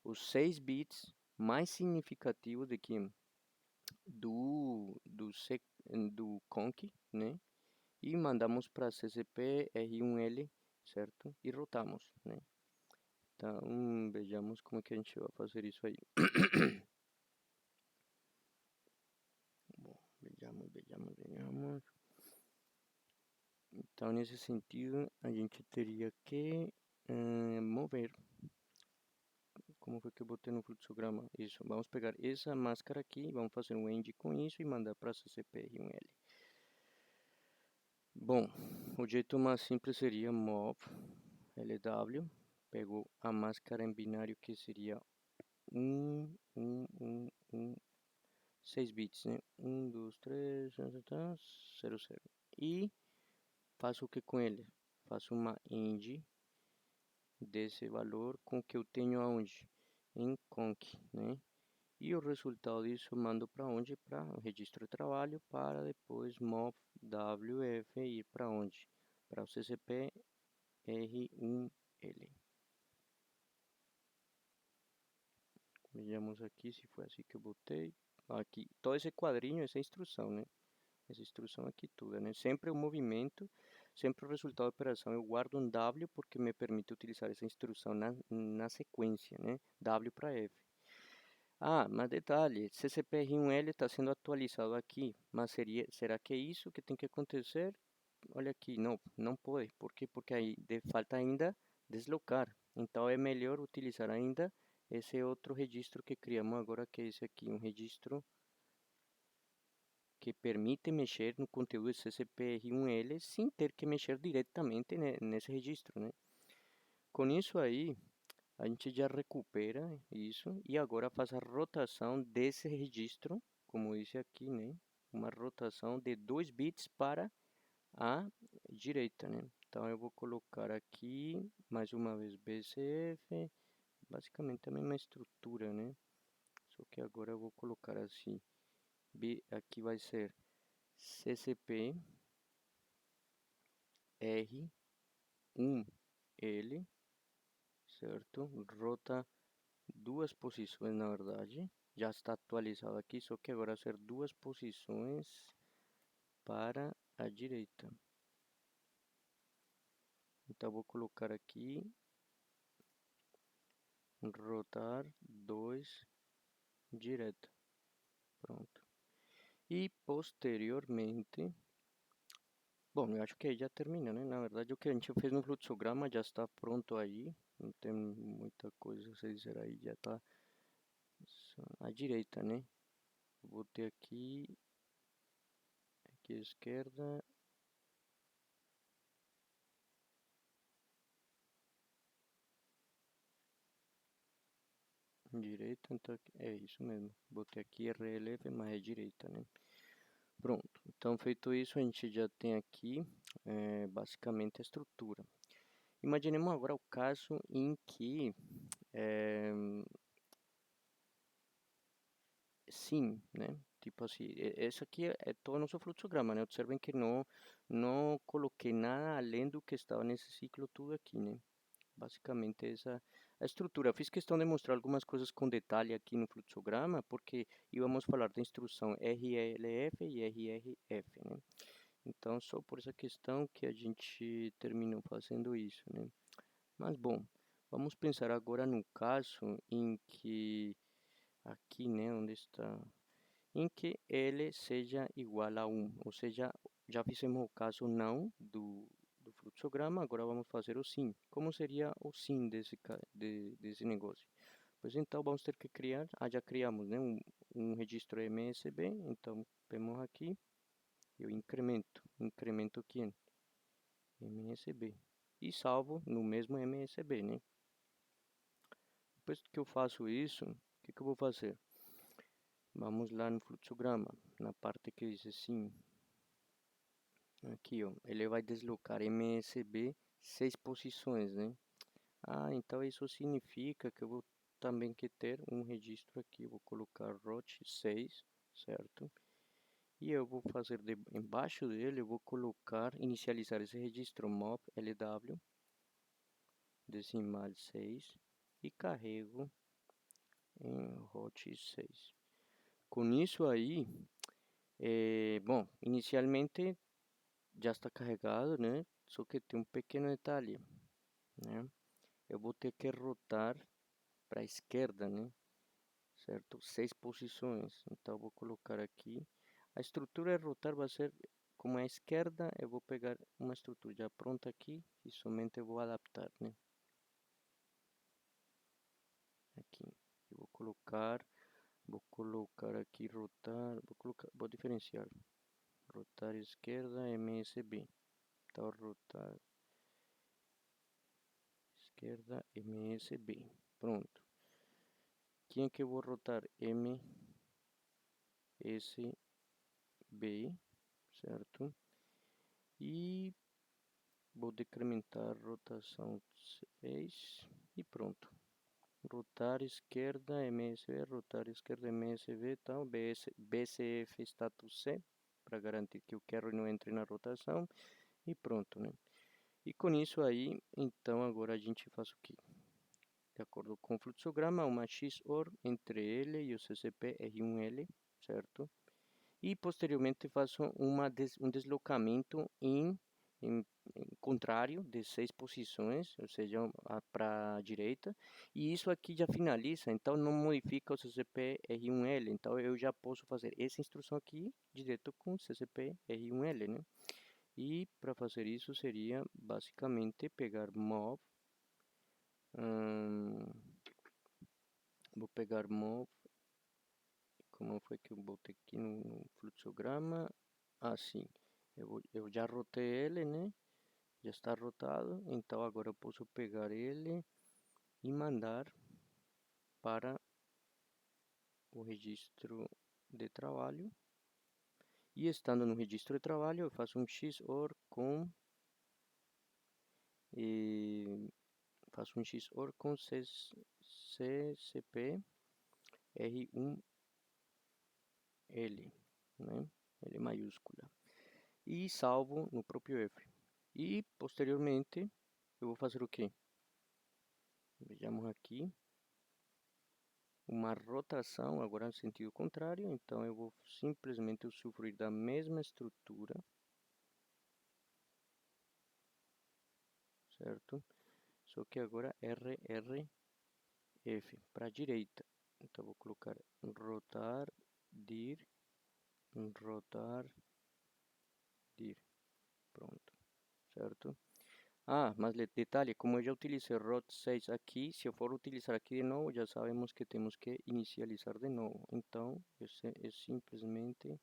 os 6 bits mais significativos de que do conc, né? E mandamos para ccp r1l, certo? E rotamos, né? Então, vejamos como é que a gente vai fazer isso aí. Bom, vejamos. Então, nesse sentido, a gente teria que mover Como foi que eu botei no fluxograma? Isso, vamos pegar essa máscara aqui, vamos fazer um end com isso e mandar para CCPR1L. Bom, o jeito mais simples seria mov LW, pego a máscara em binário que seria 6 bits, né? 1, 2, 3, 0, 0. E faço o que com ele? Faço uma end desse valor com o que eu tenho aonde? Em conc, né? E o resultado disso eu mando para onde? Para o registro de trabalho, para depois mov wf ir para onde? Para o CCP R1L. Vejamos aqui se foi assim que eu botei. Aqui, todo esse quadrinho, essa instrução, né? Essa instrução aqui toda, né? Sempre o movimento, sempre o resultado da operação. Eu guardo um W porque me permite utilizar essa instrução na sequência, né? W para F. Ah, mas detalhe, CCPR1L está sendo atualizado aqui, mas será que é isso que tem que acontecer? Olha aqui, não pode. Por quê? Porque aí falta ainda deslocar. Então é melhor utilizar ainda esse outro registro que criamos agora, que é esse aqui, um registro que permite mexer no conteúdo CCPR1L sem ter que mexer diretamente nesse registro, né? Com isso aí, a gente já recupera isso e agora faz a rotação desse registro, como disse aqui, né? Uma rotação de 2 bits para a direita, né? Então eu vou colocar aqui mais uma vez BCF, basicamente a mesma estrutura, né? Só que agora eu vou colocar assim, aqui vai ser CCP R1L, certo? Rota duas posições, na verdade. Já está atualizado aqui, só que agora ser duas posições para a direita. Então vou colocar aqui rotar 2 direto. Pronto. E posteriormente, bom, eu acho que aí já termina, né? Na verdade, o que a gente fez no fluxograma já está pronto aí. Não tem muita coisa a dizer aí, já está à direita, né? Vou ter aqui à esquerda, direita, então é isso mesmo. Botei aqui RLF, mas é direita, né? Pronto. Então, feito isso, a gente já tem aqui basicamente a estrutura. Imaginemos agora o caso em que sim, né? Tipo assim, esse aqui é todo o nosso fluxograma, né? Observem que não coloquei nada além do que estava nesse ciclo tudo aqui, né? Basicamente essa a estrutura. Fiz questão de mostrar algumas coisas com detalhe aqui no fluxograma, porque íamos falar da instrução RLF e RRF, né? Então, só por essa questão que a gente terminou fazendo isso, né? Mas, bom, vamos pensar agora no caso em que, aqui, né, onde está, em que L seja igual a 1, ou seja, já fizemos o caso não do fluxograma, agora vamos fazer o sim. Como seria o sim desse negócio? Pois então, vamos ter que criar, já criamos, né, um registro MSB, então, vemos aqui, eu incremento quem? MSB, e salvo no mesmo MSB, né? Depois que eu faço isso, o que eu vou fazer? Vamos lá no fluxograma, na parte que diz sim. Aqui, ó, ele vai deslocar MSB 6 posições, né? Ah, então isso significa que eu vou também que ter um registro aqui. Vou colocar ROT 6, certo? E eu vou fazer embaixo dele, eu vou colocar, inicializar esse registro MOV LW decimal 6 e carrego em ROT 6. Com isso aí, bom, inicialmente já está carregado, né? Só que tem um pequeno detalhe, né? Eu vou ter que rotar para a esquerda, né? Certo? 6 posições. Então, eu vou colocar aqui. A estrutura de rotar vai ser como a esquerda. Eu vou pegar uma estrutura já pronta aqui e somente vou adaptar, né? Aqui colocar aqui rotar, vou diferenciar, rotar esquerda MSB, então rotar esquerda MSB, pronto. Quem é que eu vou rotar? MSB, certo? E vou decrementar rotação 6 e pronto. Rotar esquerda MSV, rotar esquerda MSV, então BCF status C, para garantir que o carry não entre na rotação, e pronto, né? E com isso aí, então agora a gente faz o quê? De acordo com o fluxograma, uma XOR entre ele e o CCP R1L, certo? E posteriormente faço um deslocamento em contrário de 6 posições, ou seja, para a direita, e isso aqui já finaliza, então não modifica o CCP R1L, então eu já posso fazer essa instrução aqui direto com o CCP R1L, né? E para fazer isso seria basicamente pegar mov, vou pegar mov, como foi que eu botei aqui no fluxograma, assim, eu já rotei ele, né? Já está rotado, então agora eu posso pegar ele e mandar para o registro de trabalho. E estando no registro de trabalho, eu faço um XOR com CCP R1L, né? L maiúscula. E salvo no próprio F. E posteriormente eu vou fazer o que? Vejamos aqui. Uma rotação agora no sentido contrário, então eu vou simplesmente usufruir da mesma estrutura, certo? Só que agora RRF para a direita. Então vou colocar rotar dir, rotar dir, pronto, certo? Ah, mas detalhe, como eu já utilizei rot 6 aqui, se eu for utilizar aqui de novo, já sabemos que temos que inicializar de novo. Então, é simplesmente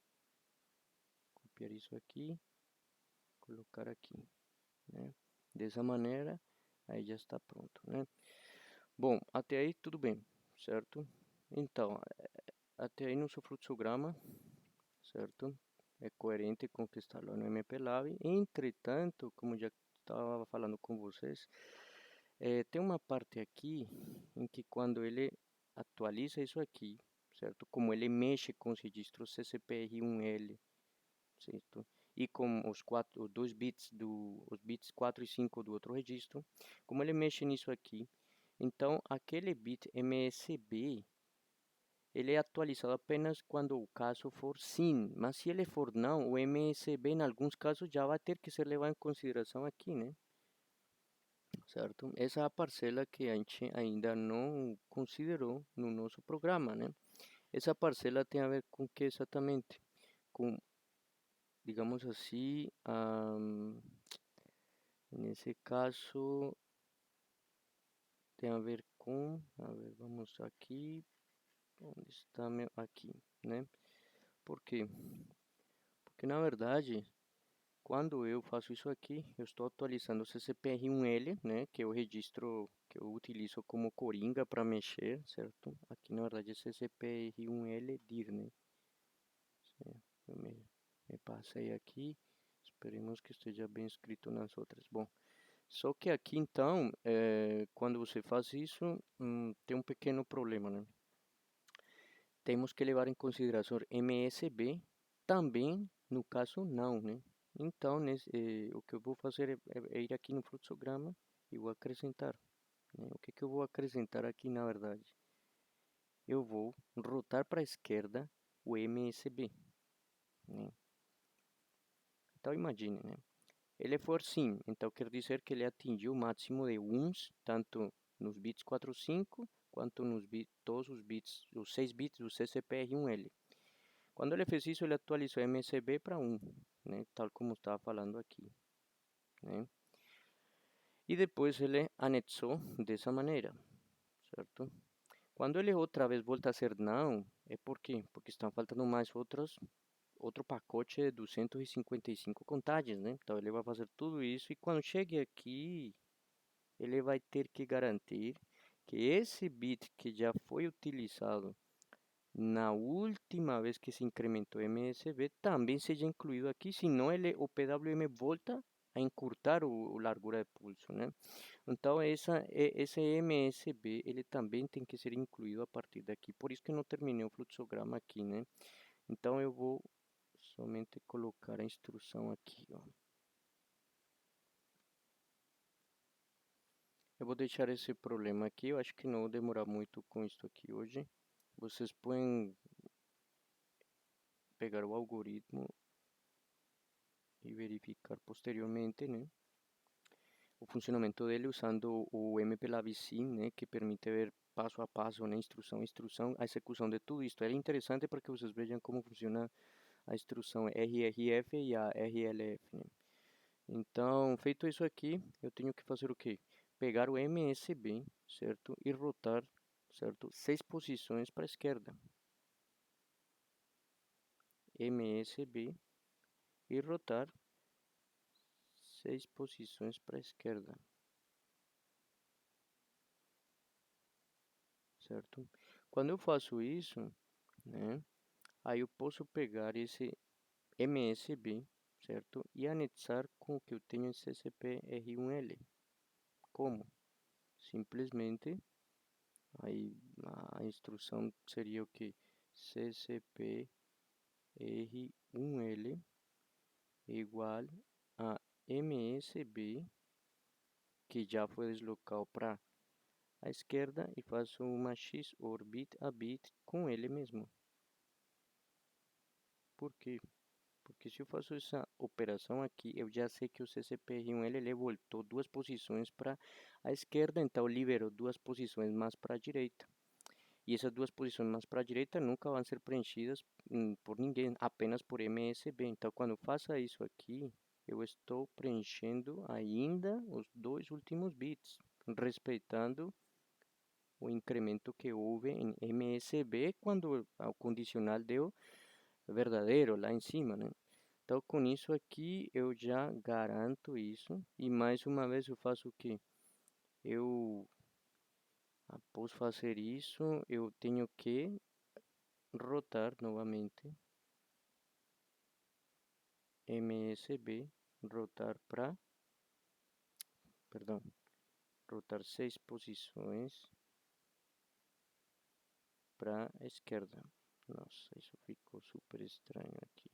copiar isso aqui, colocar aqui, né? Dessa maneira, aí já está pronto, né? Bom, até aí tudo bem, certo? Então, até aí nosso fluxograma, certo? É coerente com o que está lá no MPLAB. Entretanto, como já estava falando com vocês, tem uma parte aqui em que quando ele atualiza isso aqui, certo? Como ele mexe com os registros CCPR1L, certo? E com os dois bits os bits 4 e 5 do outro registro, como ele mexe nisso aqui, então aquele bit MSB ele é atualizado apenas quando o caso for sim, mas se ele for não, o MSB em alguns casos já vai ter que ser levado em consideração aqui, né? Certo? Essa é a parcela que a gente ainda não considerou no nosso programa, né? Essa parcela tem a ver com que exatamente? Com, digamos assim, nesse caso tem a ver com, vamos aqui, onde está meu, aqui, né? Por quê? Porque na verdade, quando eu faço isso aqui, eu estou atualizando o CCPR1L, né? Que é o registro que eu utilizo como coringa para mexer, certo? Aqui na verdade é CCPR1L dir, né? Eu me passei aqui, esperemos que esteja bem escrito nas outras. Bom, só que aqui então, quando você faz isso, tem um pequeno problema, né? Temos que levar em consideração MSB, também no caso não, né? Então, o que eu vou fazer é ir aqui no fluxograma e vou acrescentar, né? O que eu vou acrescentar aqui na verdade? Eu vou rotar para a esquerda o MSB, né? Então imagine, né? Ele for sim, então quer dizer que ele atingiu o máximo de uns, tanto nos bits 4 e 5, quanto nos bits, todos os bits, os 6 bits do CCPR1L. Quando ele fez isso, ele atualizou MSB para 1, né? Tal como estava falando aqui, né? E depois ele anexou dessa maneira, certo? Quando ele outra vez volta a ser não, é por quê? Porque estão faltando mais outro pacote de 255 contagens, né? Então ele vai fazer tudo isso e quando chegue aqui, ele vai ter que garantir que esse bit que já foi utilizado na última vez que se incrementou MSB também seja incluído aqui, senão o PWM volta a encurtar o largura de pulso, né? Então esse MSB ele também tem que ser incluído a partir daqui. Por isso que eu não terminei o fluxograma aqui, né? Então eu vou somente colocar a instrução aqui, ó. Eu vou deixar esse problema aqui, eu acho que não vou demorar muito com isso aqui hoje. Vocês podem pegar o algoritmo e verificar posteriormente, né? O funcionamento dele usando o MPLAB-Sim, né? Que permite ver passo a passo, né? Instrução a instrução, a execução de tudo isso. É interessante para que vocês vejam como funciona a instrução RRF e a RLF, né? Então, feito isso aqui, eu tenho que fazer o quê? Pegar o MSB, certo? E rotar, certo? 6 posições para a esquerda. MSB e rotar 6 posições para a esquerda, certo? Quando eu faço isso, né? Aí eu posso pegar esse MSB, certo? E anexar com o que eu tenho em CCP R1L. Como? Simplesmente, aí a instrução seria o que? CCP R1L igual a MSB, que já foi deslocado para a esquerda, e faço uma XOR bit a bit com ele mesmo. Por quê? Porque se eu faço essa operação aqui, eu já sei que o CCPR1 ele voltou 2 posições para a esquerda, então liberou 2 posições mais para a direita. E essas 2 posições mais para a direita nunca vão ser preenchidas por ninguém, apenas por MSB. Então, quando eu faço isso aqui, eu estou preenchendo ainda os 2 últimos bits, respeitando o incremento que houve em MSB quando o condicional deu verdadeiro lá em cima, né? Então, com isso aqui, eu já garanto isso. E mais uma vez eu faço o que? Eu, após fazer isso, eu tenho que rotar novamente MSB, perdão, rotar 6 posições para a esquerda. Nossa, isso ficou super estranho aqui.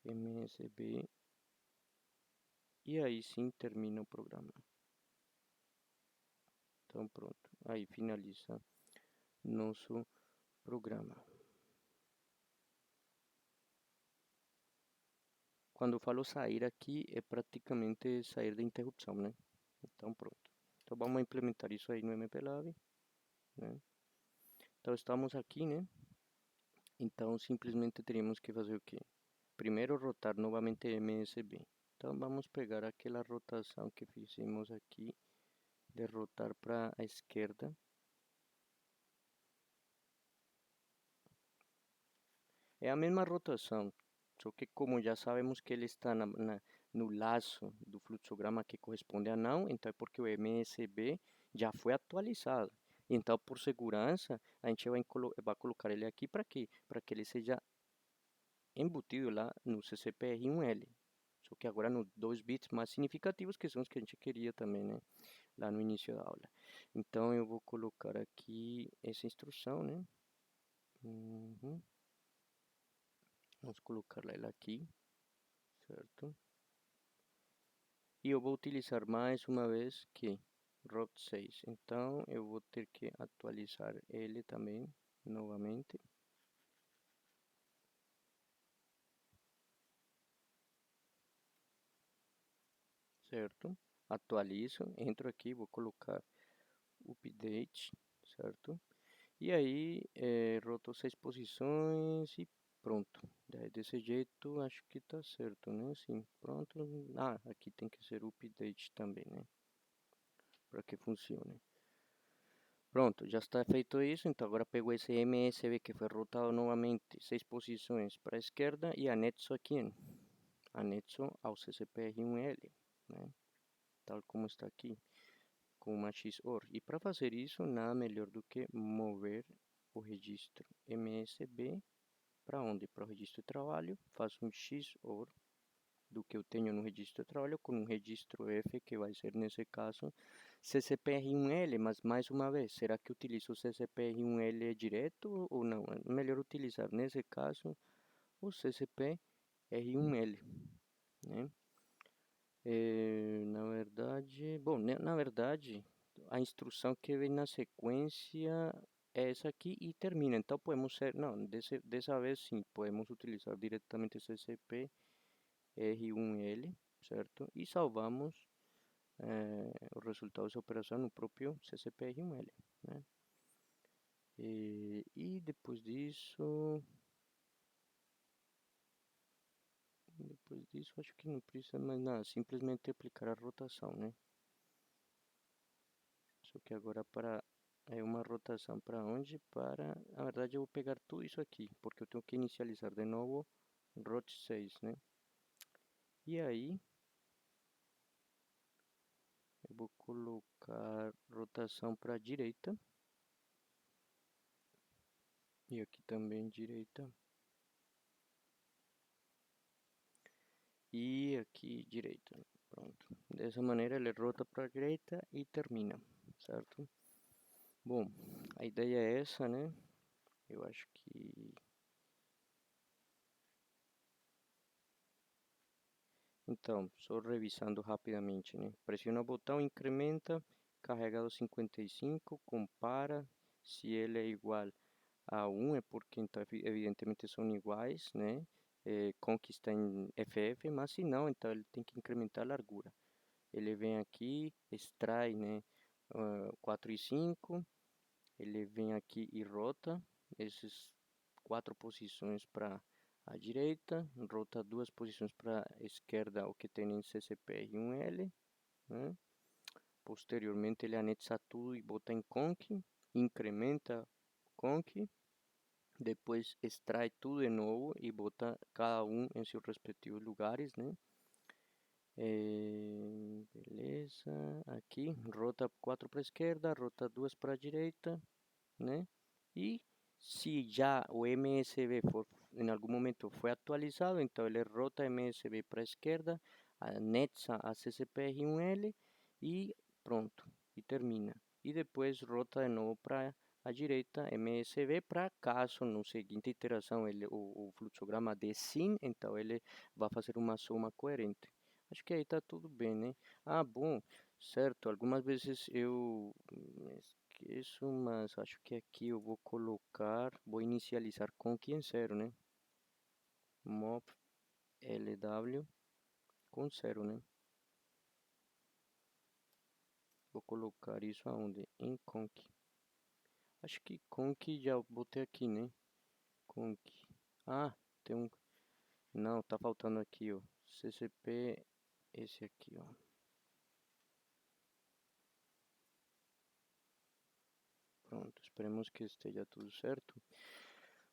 MSB. E aí sim termina o programa. Então pronto, aí finaliza nosso programa. Quando eu falo sair aqui, é praticamente sair da interrupção, né? Então pronto. Então vamos implementar isso aí no MPLAB, né? Então estamos aqui, né? Então simplesmente teríamos que fazer o quê? Primeiro rotar novamente MSB. Então vamos pegar aquela rotação que fizemos aqui, de rotar para a esquerda. É a mesma rotação, só que como já sabemos que ele está no laço do fluxograma que corresponde a não, então é porque o MSB já foi atualizado. Então, por segurança, a gente vai colocar ele aqui para quê? Para que ele seja embutido lá no CCPR1L. Só que agora nos 2 bits mais significativos, que são os que a gente queria também, né? Lá no início da aula. Então, eu vou colocar aqui essa instrução, né? Uhum. Vamos colocar ela aqui, certo? E eu vou utilizar mais uma vez que ROT6. Então, eu vou ter que atualizar ele também, novamente. Certo? Atualizo, entro aqui, vou colocar update, certo? E aí, roto 6 posições e pronto. Daí, desse jeito, acho que tá certo, né? Sim, pronto. Ah, aqui tem que ser update também, né? para que funcione. Pronto, já está feito isso, então agora pego esse MSB que foi rotado novamente 6 posições para a esquerda e anexo aqui, anexo ao CCPR1L, né? Tal como está aqui, com uma XOR. E para fazer isso, nada melhor do que mover o registro MSB para onde? Para o registro de trabalho, faço um XOR do que eu tenho no registro de trabalho com um registro F, que vai ser, nesse caso, CCPR1L, mas mais uma vez, será que utilizo o CCPR1L direto ou não? É melhor utilizar, nesse caso, o CCPR1L, né? Na verdade, bom, na verdade, a instrução que vem na sequência é essa aqui e termina. Então podemos ser, não, dessa vez sim, podemos utilizar diretamente CCP R1L, certo? E salvamos o resultado dessa operação no próprio CCP R1L, né? E depois disso acho que não precisa mais nada, simplesmente aplicar a rotação, né? Só que agora é uma rotação para onde? Na verdade eu vou pegar tudo isso aqui, porque eu tenho que inicializar de novo rot 6, né? E aí eu vou colocar rotação para a direita. E aqui também direita. E aqui direita. Pronto. Dessa maneira ele rota para a direita e termina, certo? Bom, a ideia é essa, né? Eu acho que... Então, só revisando rapidamente, né? Pressiona o botão, incrementa, carrega dos 55, compara, se ele é igual a 1 é porque então evidentemente são iguais, né? Conquista em FF, mas se não, então ele tem que incrementar a largura. Ele vem aqui, extrai, né? 4 e 5, ele vem aqui e rota esses 4 posições para a direita, rota 2 posições para a esquerda, o que tem em CCPR1L, né? Posteriormente ele anexa tudo e bota em conk, incrementa conk, depois extrai tudo de novo e bota cada um em seus respectivos lugares, né? Beleza, aqui rota 4 para a esquerda, rota 2 para a direita, né? E se já o MSB em algum momento foi atualizado, então ele rota MSB para a esquerda, anexa a CCPR1L e pronto, e termina. E depois rota de novo para a direita MSB para caso na seguinte iteração o fluxograma dê sim, então ele vai fazer uma soma coerente. Acho que aí tá tudo bem, né? Ah, bom, certo, algumas vezes eu esqueço, mas acho que aqui eu vou inicializar com quem zero, né? Mov LW com 0, né? Vou colocar isso aonde? Em conk. Acho que conk já botei aqui, né? Conk. Ah, tem um... Não, tá faltando aqui, ó. CCP, esse aqui, ó. Pronto, esperemos que esteja tudo certo.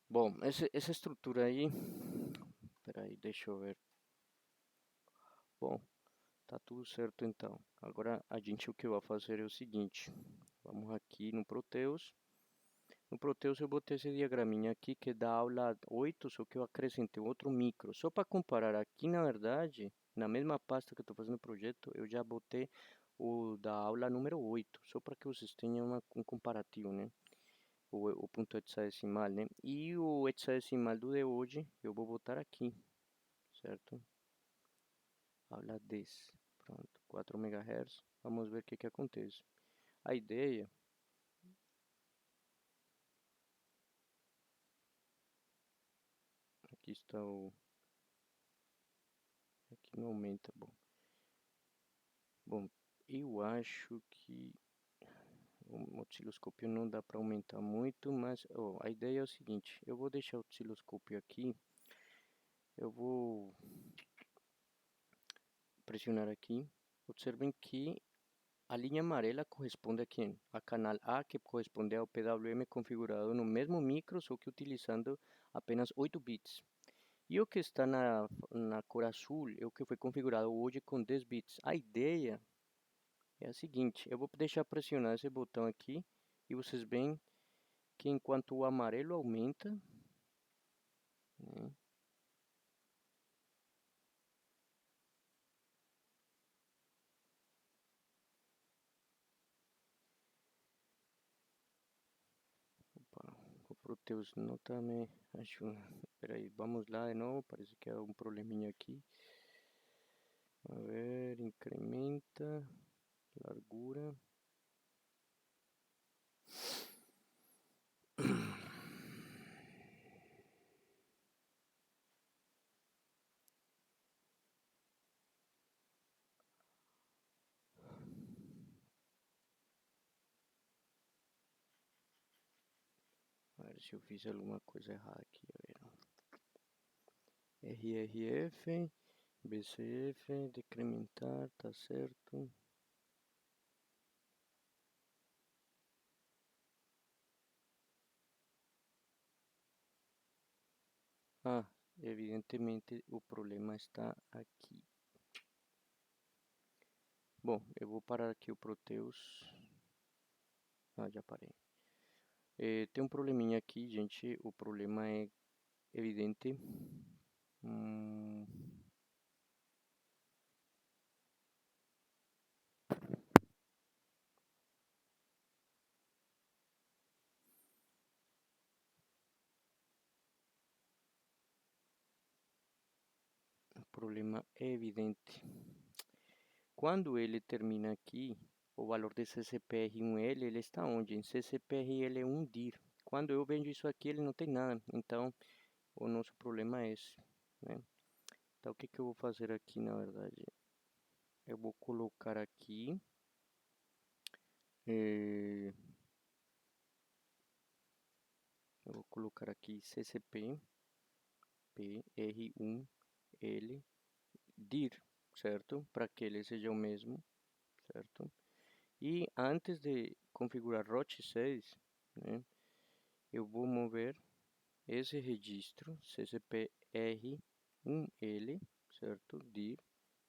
Bom, essa estrutura aí... Peraí, deixa eu ver. Bom, tá tudo certo então. Agora a gente o que vai fazer é o seguinte. Vamos aqui no Proteus. No Proteus eu botei esse diagraminha aqui que é da aula 8, só que eu acrescentei outro micro. Só para comparar aqui, na verdade, na mesma pasta que eu estou fazendo o projeto, eu já botei o da aula número 8, só para que vocês tenham um comparativo, né? O ponto hexadecimal, né? E o hexadecimal do de hoje eu vou botar aqui, certo? Aula 10, pronto, 4 MHz. Vamos ver o que acontece. A ideia... Aqui está o... Aqui não aumenta, bom. Bom, eu acho que o osciloscópio não dá para aumentar muito, mas a ideia é o seguinte, eu vou deixar o osciloscópio aqui, eu vou pressionar aqui, observem que A linha amarela corresponde a quem? A canal A, que corresponde ao PWM configurado no mesmo micro, só que utilizando apenas 8 bits. E o que está na cor azul é o que foi configurado hoje com 10 bits. A ideia é a seguinte, eu vou deixar pressionar esse botão aqui e vocês veem que enquanto o amarelo aumenta, né, opa, o Proteus não está me ajudando. Espera aí, vamos lá de novo, parece que há um probleminha aqui. A ver, incrementa, largura. A ver se eu fiz alguma coisa errada aqui, a ver. RRF, BCF, decrementar, tá certo. Ah, evidentemente o problema está aqui. Bom, eu vou parar aqui o Proteus. Ah, já parei. Tem um probleminha aqui, gente. O problema é evidente. Hum, o problema é evidente. Quando ele termina aqui, o valor de CCPR1L, ele está onde? Em CCPRL1DIR. Quando eu vejo isso aqui, ele não tem nada. Então, o nosso problema é esse, né? Então, o que que eu vou fazer aqui, na verdade? Eu vou colocar aqui... eu vou colocar aqui CCP PR1L dir, certo? Para que ele seja o mesmo, certo? E antes de configurar ROT6, né, eu vou mover esse registro CCPR1L, certo? Dir.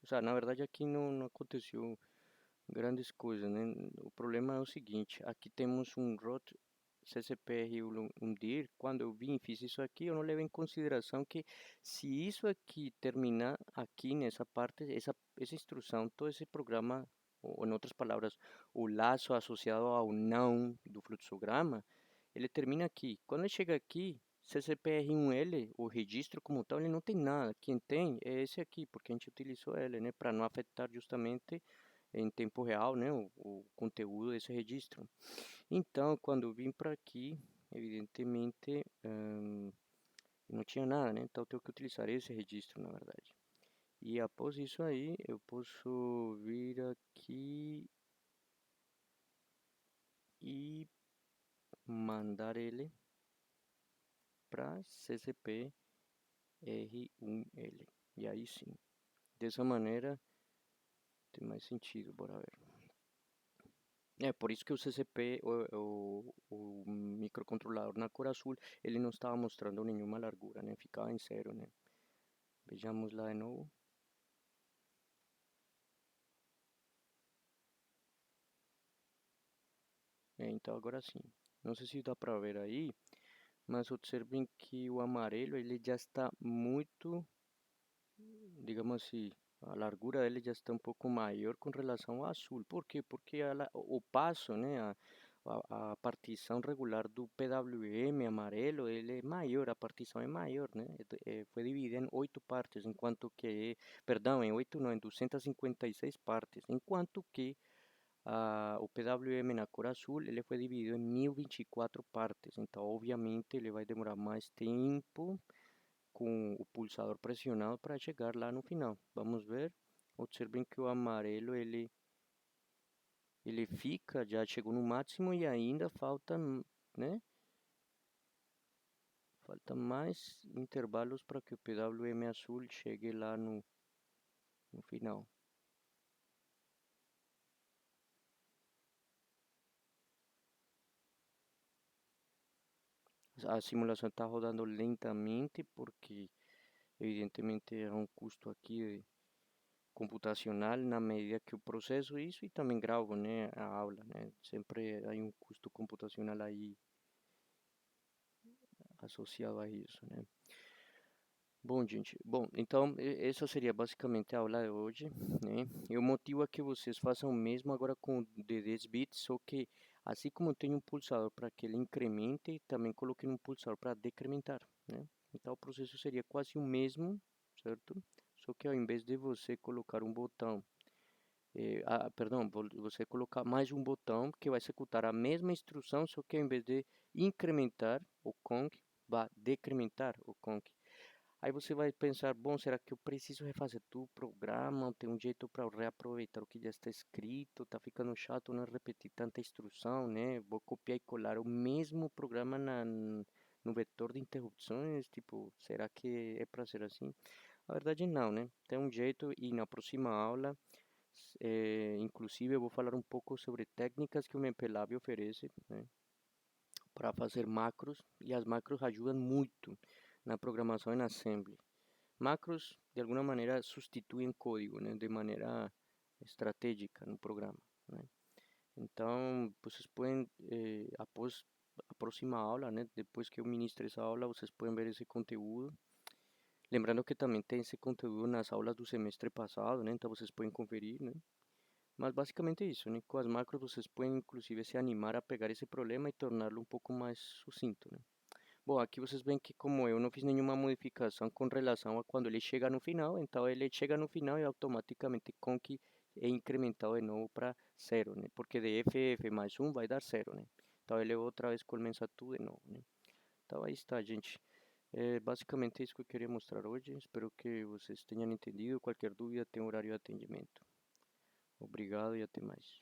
Ou seja, na verdade aqui não aconteceu grandes coisas, né? O problema é o seguinte, aqui temos um ROT CCPR um dir, quando eu vim e fiz isso aqui, eu não levei em consideração que se isso aqui terminar aqui nessa parte, essa instrução, todo esse programa, ou em outras palavras, o laço associado ao não do fluxograma, ele termina aqui. Quando ele chega aqui, CCPR1L, o registro como tal, ele não tem nada. Quem tem é esse aqui, porque a gente utilizou ele, né, para não afetar justamente em tempo real, né, o conteúdo desse registro. Então, quando eu vim para aqui, evidentemente, não tinha nada, né? Então, eu tenho que utilizar esse registro, na verdade. E após isso aí, eu posso vir aqui e mandar ele para CCP R1L. E aí sim, dessa maneira tem mais sentido, bora ver. É, por isso que o CCP, o microcontrolador na cor azul, ele não estava mostrando nenhuma largura, né? Ficava em zero, né? Vejamos lá de novo. Então agora sim. Não sei se dá para ver aí, mas observem que o amarelo ele já está muito, digamos assim, a largura dele já está um pouco maior com relação ao azul. Por quê? Porque o passo, né, a partição regular do PWM amarelo, ele é maior, a partição é maior, né? Foi dividida em 8 partes, enquanto que, perdão, em 8 não, em 256 partes, enquanto que o PWM na cor azul ele foi dividido em 1024 partes, então obviamente ele vai demorar mais tempo com o pulsador pressionado para chegar lá no final. Vamos ver. Observem que o amarelo ele fica, já chegou no máximo e ainda falta, né? Falta mais intervalos para que o PWM azul chegue lá no final. A simulação está rodando lentamente porque evidentemente há um custo aqui computacional na medida que eu processo isso e também gravo, né, a aula, né? Sempre há um custo computacional aí associado a isso, né? Bom, gente, bom, então essa seria basicamente a aula de hoje, né? Eu motivo a que vocês façam o mesmo agora com o de 10 bits, só que assim como tem um pulsador para que ele incremente, também coloquei um pulsador para decrementar, né? Então o processo seria quase o mesmo, certo? Só que ao invés de você colocar um botão, perdão, você colocar mais um botão que vai executar a mesma instrução, só que ao invés de incrementar o conc, vai decrementar o conc. Aí você vai pensar, bom, será que eu preciso refazer tudo o programa? Ou tem um jeito para reaproveitar o que já está escrito? Tá ficando chato não repetir tanta instrução, né? Vou copiar e colar o mesmo programa no vetor de interrupções, tipo, será que é para ser assim? A verdade não, né? Tem um jeito e na próxima aula, inclusive eu vou falar um pouco sobre técnicas que o MPLAB oferece, né? Para fazer macros e as macros ajudam muito na programação em Assembly. Macros, de alguma maneira, substituem código, né, de maneira estratégica no programa, né? Então, vocês podem, após a próxima aula, né, depois que eu ministre essa aula, vocês podem ver esse conteúdo. Lembrando que também tem esse conteúdo nas aulas do semestre passado, né, então vocês podem conferir, né? Mas basicamente é isso, né? Com as macros vocês podem inclusive se animar a pegar esse problema e torná-lo um pouco mais sucinto, né? Bom, aqui vocês veem que como eu não fiz nenhuma modificação com relação a quando ele chega no final, então ele chega no final e automaticamente conk é incrementado de novo para zero, né? Porque de ff mais um vai dar zero, né? Então ele outra vez começa tudo de novo, né? Então aí está, gente. É basicamente isso que eu queria mostrar hoje. Espero que vocês tenham entendido. Qualquer dúvida tem horário de atendimento. Obrigado e até mais.